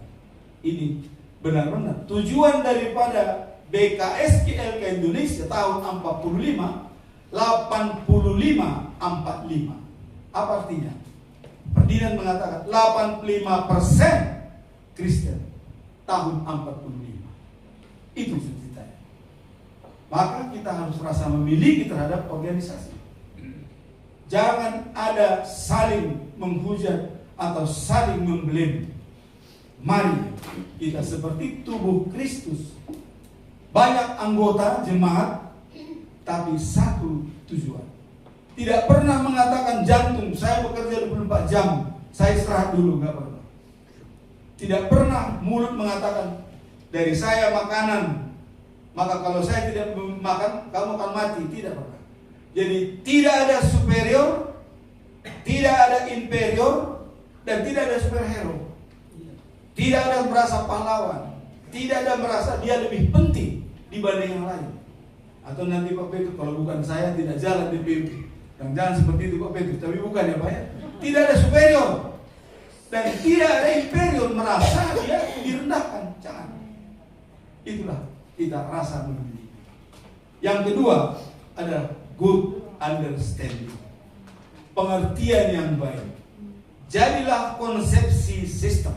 Ini benar-benar tujuan daripada BKSGLK Indonesia tahun 45, 85-45. Apa artinya? Ferdinand mengatakan 85% Kristen tahun 45. Itu ceritanya. Maka kita harus rasa memiliki terhadap organisasi. Jangan ada saling menghujat atau saling memblame. Mari kita seperti tubuh Kristus, banyak anggota jemaat, tapi satu tujuan. Tidak pernah mengatakan jantung, saya bekerja 24 jam, saya istirahat dulu, nggak pernah. Tidak pernah mulut mengatakan dari saya makanan, maka kalau saya tidak makan, kamu akan mati. Tidak pernah. Jadi tidak ada superior, tidak ada inferior, dan tidak ada superhero. Tidak ada merasa pahlawan. Tidak ada merasa dia lebih penting dibanding yang lain. Atau nanti Pak Petrus, kalau bukan saya tidak jalan di PMP. Dan jangan seperti itu Pak Petrus, tapi bukan ya Pak ya. Tidak ada superior. Dan tidak ada inferior merasa dia direndahkan. Jangan. Itulah kita rasa memiliki. Yang kedua adalah good understanding. Pengertian yang baik. Jadilah konsepsi sistem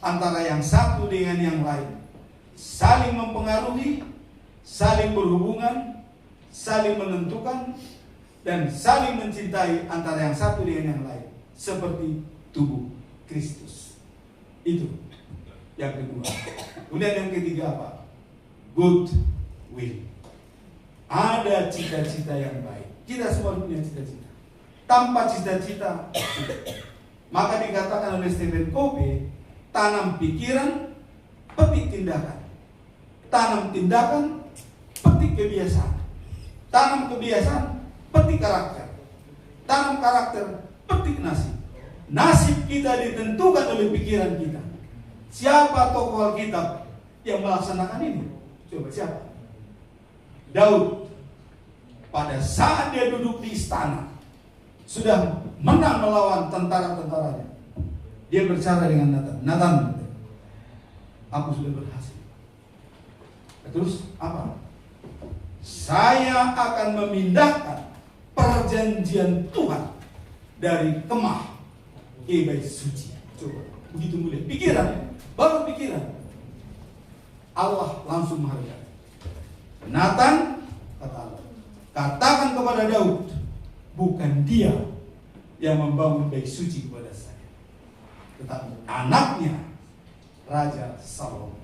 antara yang satu dengan yang lain. Saling mempengaruhi, saling berhubungan, saling menentukan, dan saling mencintai antara yang satu dengan yang lain. Seperti tubuh Kristus. Itu yang kedua. Kemudian yang ketiga apa? Good will. Ada cita-cita yang baik. Kita semua punya cita-cita. Tanpa cita-cita, maka dikatakan oleh Stephen Covey, tanam pikiran, petik tindakan. Tanam tindakan, petik kebiasaan. Tanam kebiasaan, petik karakter. Tanam karakter, petik nasib. Nasib kita ditentukan oleh pikiran kita. Siapa tokoh Alkitab yang melaksanakan ini? Coba siapa? Daud. Pada saat dia duduk di istana, sudah menang melawan tentara-tentaranya. Dia berbicara dengan Nathan. Nathan, aku sudah berhasil. Terus apa? Saya akan memindahkan perjanjian Tuhan dari kemah ke bait suci. Coba, begitu mulia. Pikiran, baru pikiran. Allah langsung menghargai. Nathan, kata Allah, katakan kepada Daud, bukan dia yang membangun bait suci kepada saya, tetapi anaknya, Raja Salomo.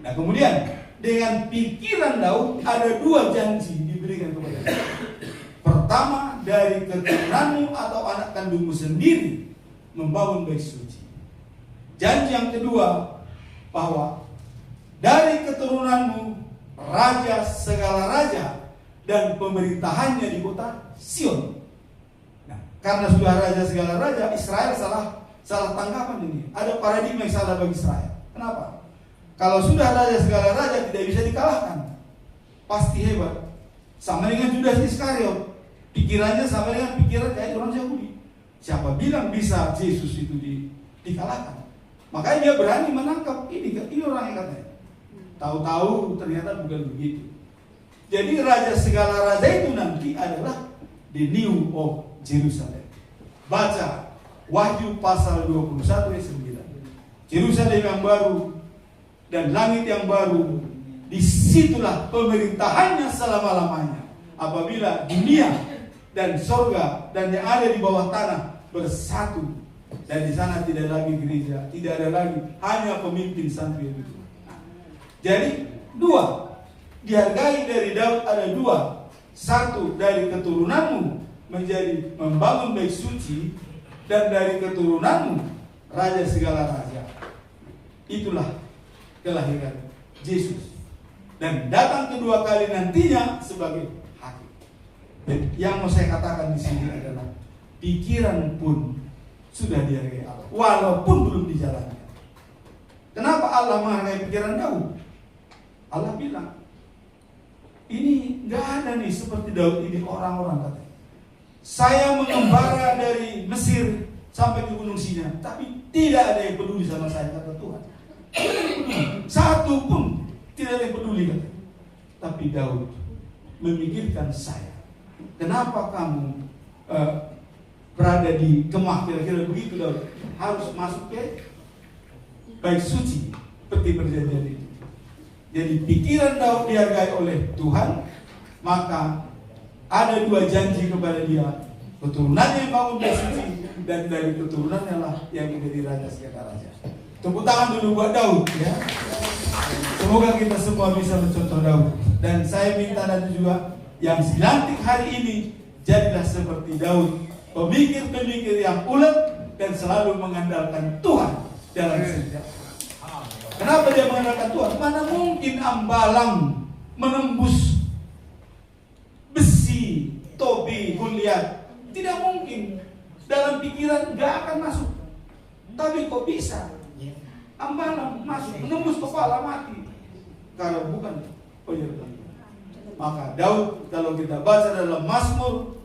Nah kemudian dengan pikiran Daud ada dua janji diberikan kepada dia. Pertama, dari keturunanmu atau anak kandungmu sendiri membangun bait suci. Janji yang kedua, bahwa dari keturunanmu raja segala raja dan pemerintahannya di kota Sion. Nah, karena sudah raja segala raja, Israel salah tanggapan ini. Ada paradigma yang salah bagi Israel. Kenapa? Kalau sudah raja segala raja tidak bisa dikalahkan. Pasti hebat. Sama dengan Judas Iskariot. Pikirannya sama dengan pikiran kayak orang Yahudi. Siapa bilang bisa Yesus itu dikalahkan? Makanya dia berani menangkap ini orang yang katanya. Tahu-tahu ternyata bukan begitu. Jadi raja segala raja itu nanti adalah the new of Jerusalem. Baca Wahyu pasal 21 ayat 9. Jerusalem yang baru dan langit yang baru, disitulah pemerintahannya selama-lamanya. Apabila dunia dan sorga dan yang ada di bawah tanah bersatu, dan di sana tidak lagi gereja, tidak ada lagi hanya pemimpin satu yang itu. Jadi dua, dihargai dari Daud ada dua. Satu, dari keturunanmu menjadi membangun bait suci, dan dari keturunanmu raja segala raja. Itulah kelahiran Yesus. Dan datang kedua kali nantinya sebagai hakim. Dan yang mau saya katakan di sini adalah pikiran pun sudah dihargai Allah, walaupun belum dijalankan. Kenapa Allah menghargai pikiran Daud? Allah bilang, ini nggak ada nih seperti Daud ini orang-orang katanya. Saya mengembara dari Mesir sampai ke Gunung Sinai, tapi tidak ada yang peduli sama saya, kata Tuhan. Satu pun tidak ada yang peduli, kata. Tapi Daud memikirkan saya. Kenapa kamu berada di kemah, kira-kira begitu Daud? Harus masuk ke bait suci, peti perjanjian itu. Jadi pikiran Daud dihargai oleh Tuhan, maka ada dua janji kepada dia. Keturunannya yang bangun bait suci, dan dari keturunannya lah yang menjadi raja segala raja. Tepuk tangan dulu buat Daud ya. Semoga kita semua bisa mencontoh Daud. Dan saya minta dan juga yang dilantik hari ini, jadilah seperti Daud, pemikir-pemikir yang ulet dan selalu mengandalkan Tuhan dalam sejarah. Kenapa dia mengandalkan Tuhan? Mana mungkin ambalang menembus besi, tobi, Goliat? Tidak mungkin. Dalam pikiran gak akan masuk. Tapi kok bisa? ambalan masuk menembus kepala mati. Kalau bukan penyertaan. Maka Daud kalau kita baca dalam Mazmur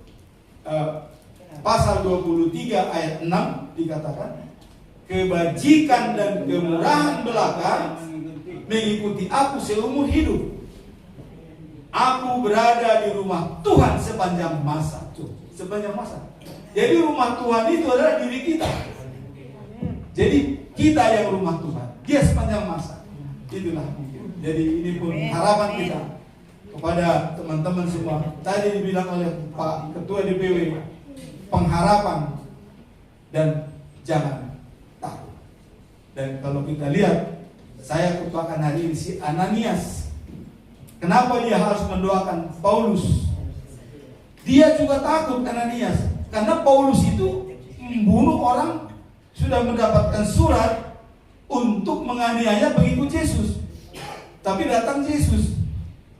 pasal 23 ayat 6 dikatakan, kebajikan dan kemurahan belaka mengikuti aku seumur hidup. Aku berada di rumah Tuhan sepanjang masa. Sepanjang masa. Jadi rumah Tuhan itu adalah diri kita. Jadi kita yang rumah Tuhan. Dia sepanjang masa. Itulah. Jadi ini pun harapan kita kepada teman-teman semua. Tadi dibilang oleh Pak Ketua DPW, pengharapan dan jangan takut. Dan kalau kita lihat, saya ketuakan hari ini si Ananias. Kenapa dia harus mendoakan Paulus? Dia juga takut, Ananias, karena Paulus itu membunuh orang, sudah mendapatkan surat untuk menganiaya pengikut Yesus. Tapi datang Yesus,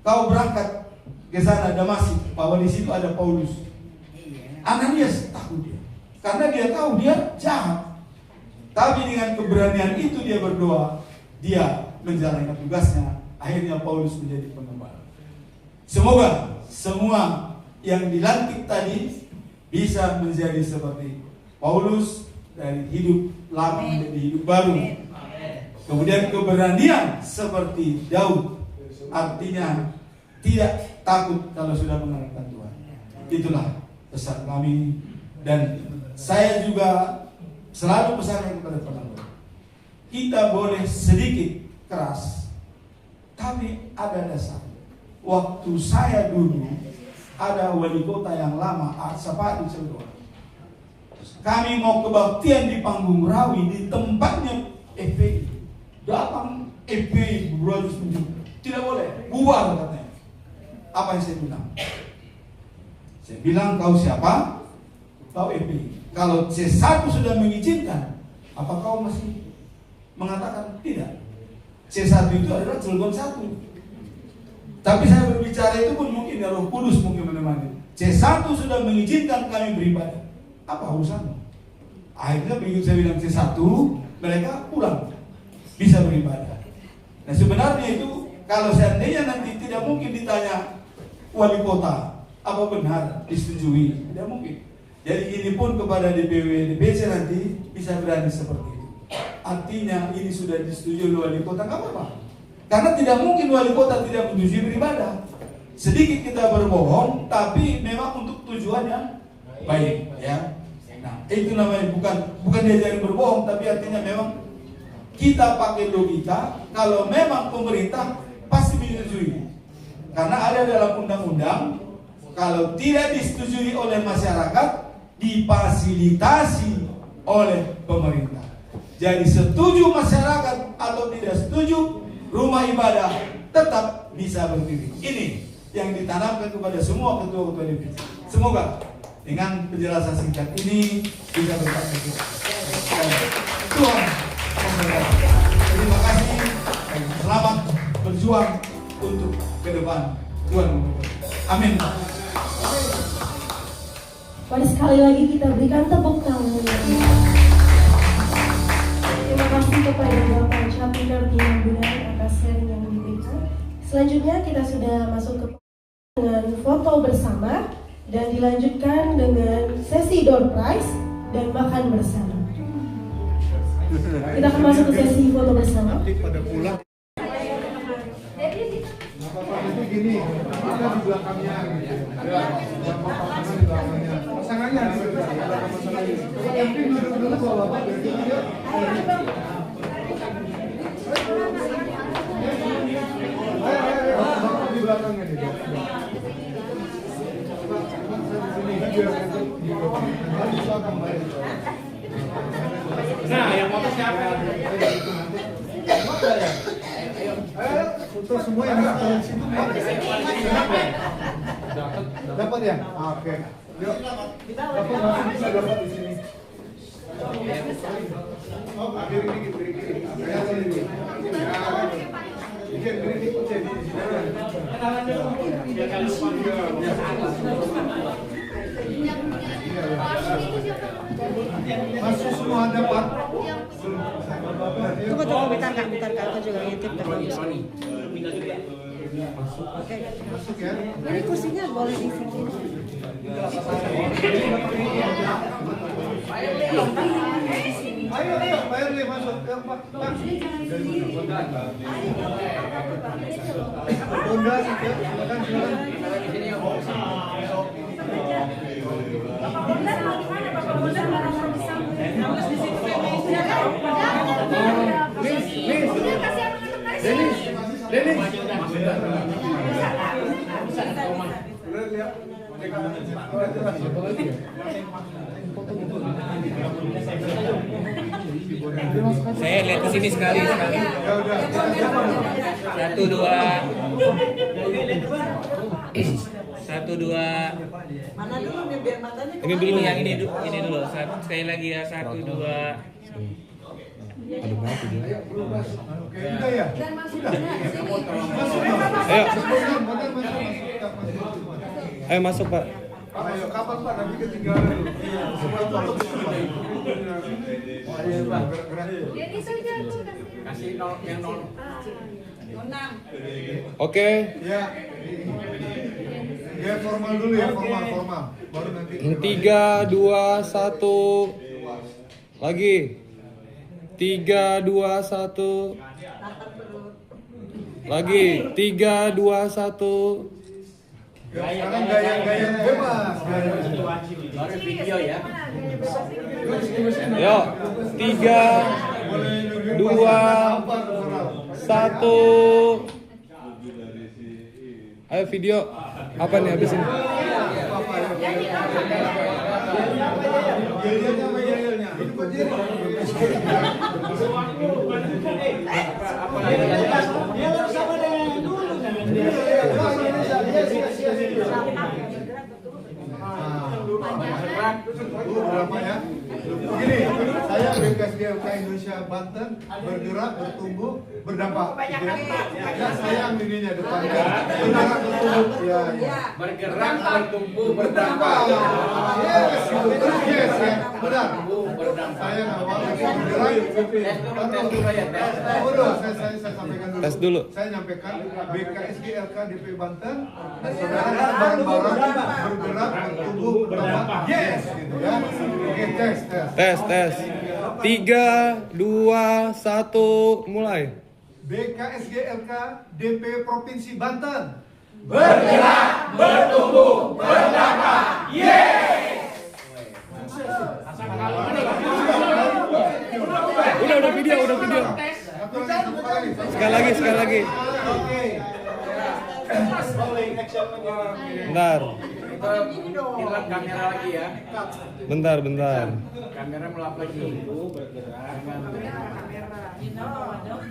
kau berangkat ke sana Damaskus, bahwa di situ ada Paulus. Ananias takut dia, karena dia tahu dia jahat. Tapi dengan keberanian itu dia berdoa, dia menjalankan tugasnya. Akhirnya Paulus menjadi pengembala. Semoga semua yang dilantik tadi bisa menjadi seperti Paulus, dari hidup lama menjadi hidup baru. Kemudian keberanian seperti Daud, artinya tidak takut kalau sudah mengenalkan Tuhan. Itulah pesan kami, dan saya juga selalu pesankan kepada penonton, kita boleh sedikit keras, tapi ada dasar. Waktu saya dulu ada wali kota yang lama, Sapadi Cilegon. Kami mau kebaktian di Panggung Rawi, di tempatnya FPI. Datang FPI beratus tidak boleh, bubar katanya. Apa yang saya bilang? Saya bilang, kau siapa? Kau FPI. Kalau C1 sudah mengizinkan, apa kau masih mengatakan tidak? C1 itu adalah Cilegon 1. Tapi saya berbicara itu pun mungkin ya Roh Kudus mungkin menemani. C1 sudah mengizinkan kami beribadah. Apa urusannya? Akhirnya begitu saya bilang C1, mereka pulang, bisa beribadah. Nah sebenarnya itu kalau seandainya nanti tidak mungkin ditanya wali kota, apa benar disetujui? Tidak mungkin. Jadi ini pun kepada DPW, DPC nanti bisa berani seperti itu. Artinya ini sudah disetujui oleh wali kota, nggak apa-apa. Karena tidak mungkin wali kota tidak menyetujui beribadah. Sedikit kita berbohong, tapi memang untuk tujuan yang baik, ya. Nah, itu namanya bukan diajari berbohong, tapi artinya memang kita pakai logika. Kalau memang pemerintah pasti menyetujui, karena ada dalam undang-undang, kalau tidak disetujui oleh masyarakat, difasilitasi oleh pemerintah. Jadi setuju masyarakat atau tidak setuju, rumah ibadah tetap bisa berdiri. Ini yang ditanamkan kepada semua ketua-ketua divisi. Semoga dengan penjelasan singkat ini bisa berkat kita. Tuhan memberkati. Terima kasih. Selamat berjuang untuk ke depan. Tuhan memberkati. Amin. Mari sekali lagi kita berikan tepuk tangan. Terima kasih kepada Bapak Chapter Dian Bunai atas sharing yang diberikan. Selanjutnya kita sudah masuk ke dengan foto bersama dan dilanjutkan dengan sesi door prize dan makan bersama. Kita akan masuk ke sesi foto bersama. Pada pulang. Itu gini, ada di belakangnya gitu. Ya, pasangan di belakangnya. Pasangannya di belakang pasangannya. Tapi duduk dulu kalau Bapak biar kita lihat. Ayo, di belakangnya nih. Nah, yang foto siapa? Foto semua yang di situ dapat ya? Oke. Yuk. Dapat masih bisa dapat di sini. Oh, beri dikit, beri dikit. Saya sini. Dikit, beri dikit jadi di sini. Masuk semua dapat. Tunggu. Bentar kak, aku juga ngintip kak. Oke. Masuk ya. Ini kursinya boleh di sini. Ayo, Pak Erli masuk. Pak. Bunda, silakan. Saya lihat ke sini sekali. 1, 2. 1, 2. Mana dulu nih biar matanya Ini dulu yang ini dulu. Sekali lagi ya. 1, 2. Oke, udah ya? Ayo masuk Pak. Ayo, kapan Pak? Nanti ketinggalan. Ayo Pak, gerak-gerak. Kasih nol yang nol. Oke. Ya. Ya formal dulu ya, formal. Baru nanti. 3, 2, 1. Lagi. 3, 2, 1. Lagi. 3, 2, 1. Sekarang gaya bebas. Baru video ya. Yo. 3, 2, 1. Ayo video. Apa nih habis ini? Berapa ya? Begini, saya BKSGLK Indonesia Banten bergerak, bertumbuh, berdampak. Ya, saya yang dirinya depannya. Bergerak, bertumbuh, ya. Bergerak, bertumbuh, berdampak. Yes, ya, benar. Saya awalnya bergerak. Saya sampaikan dulu. Tes dulu. Saya nyampaikan BKSGLK DP Banten, saudara bareng-bareng bergerak, bertumbuh, berdampak. Yes, gitu ya. Oke, tes. Tes. 3, 2, 1. Mulai. BKSGLK DP Provinsi Banten. Bergerak, bertumbuh, berdampak. Udah video. Sekali lagi. Oke. Bentar. Hilang kamera lagi ya. Bentar. Kamera melap lagi.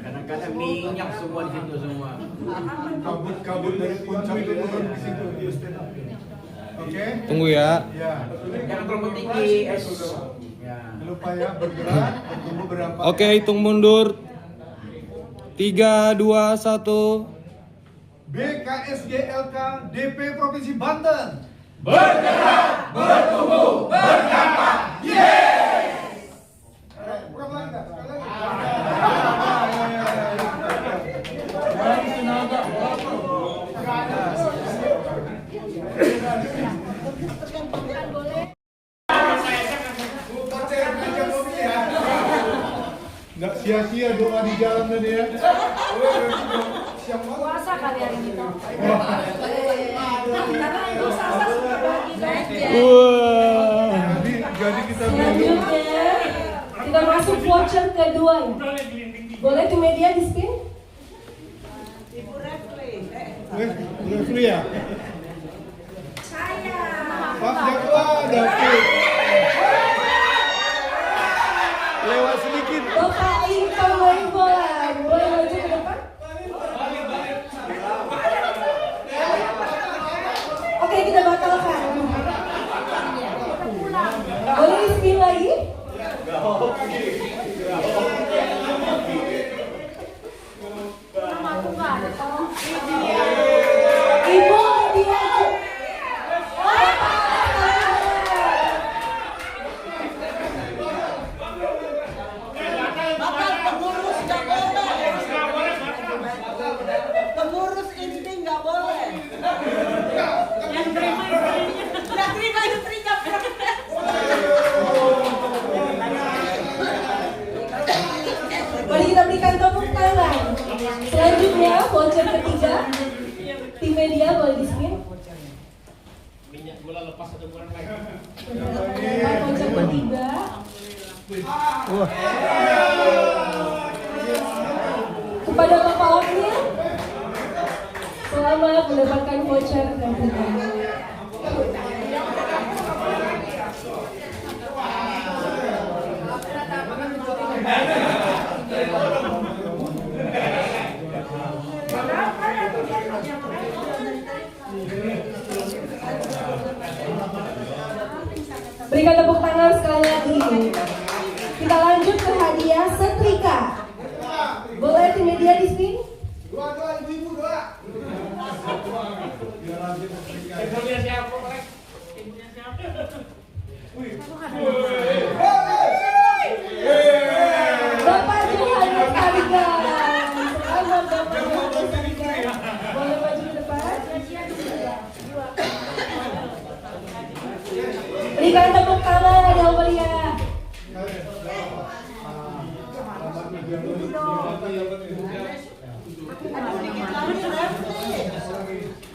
Kadang-kadang minyak semua di situ semua. Kabut dari puncak itu turun di situ. Oke. Tunggu ya. Ya. Jangan terlalu tinggi. Ya. Jangan lupa ya, bergerak, bertumbuh, berdampak. Oke, hitung mundur. 3, 2, 1. BKSGLK DP Provinsi Banten. Bergerak, bertumbuh, berdampak. Nggak sia-sia doa di jalan tadi ya. Puasa kali hari ini toh. Wah. Jadi kita Selanjutnya kita masuk voucher kedua ya. Boleh ke media di spin? Refli ya. Pak Jakwa David. Lewat sedikit. Bapak Intan main bola. Boleh maju ke depan? Oke, kita batalkan. Boleh di spin lagi? Ibu dia. Minyak gula lepas 1 bulan lagi. Voucher ketiga. Kepada Bapak Wakil, selamat mendapatkan voucher ketiga. Berikan tepuk tangan sekali lagi. Kita lanjut ke hadiah setrika. Boleh tim media di sini? Doa ibu-ibu doa. Ibunya siapa, Pak? Ibunya siapa? Bapak Johannes Kaligan. Selamat Bapak Johannes Kaligan. Boleh maju ke depan? Berikan tepuk tangan yang meriah.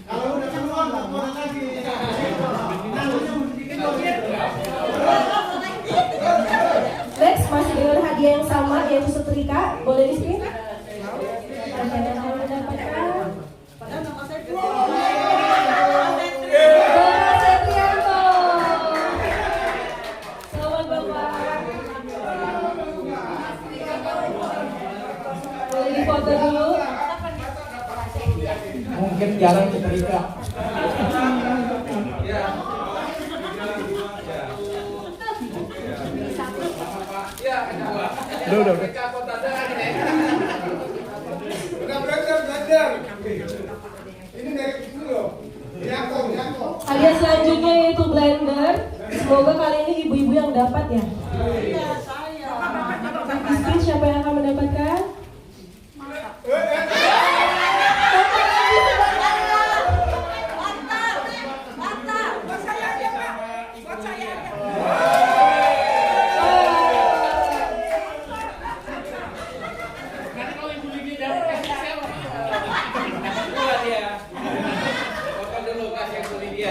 Kalau udah keluar nggak mau lagi. Next masih dengan hadiah yang sama yaitu setrika. Boleh di sini? Bapak Setrianto. Selamat Bapak. Boleh dipoto dulu. Mungkin jarang setrika. Udah. Udah belajar. Ini dari itu loh. Jangkau. Hadiah selanjutnya yaitu blender. Semoga kali ini ibu-ibu yang dapat ya. Istri siapa yang akan mendapatkan? Nanti kalau Ibu Lidi dapat kasih siapa? Buat dia. Bapak dulu kasih Ibu Lydia.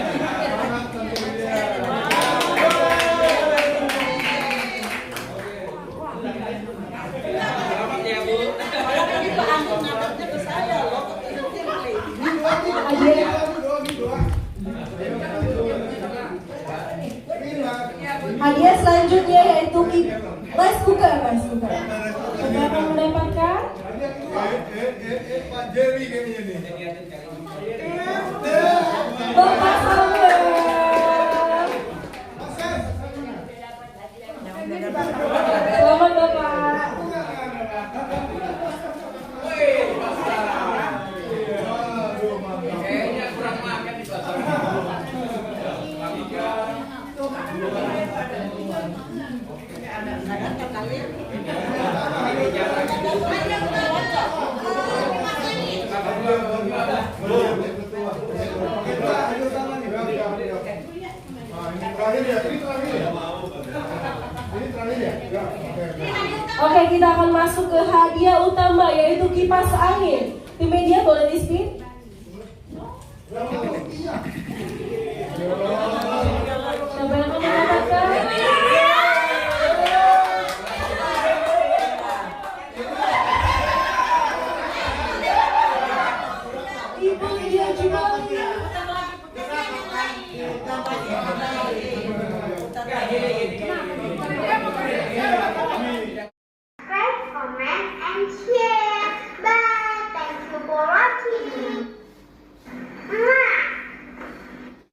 Selamat ya, Bu. Hadiah selanjutnya yaitu rice cooker. Siapa akan mendapatkan? Pak Jerry kayaknya nih. Bapak Samuel. Selamat Bapak. Kayaknya kurang makan di pasar. Oke, kita akan masuk ke hadiah utama yaitu kipas angin. Tim media boleh di spin?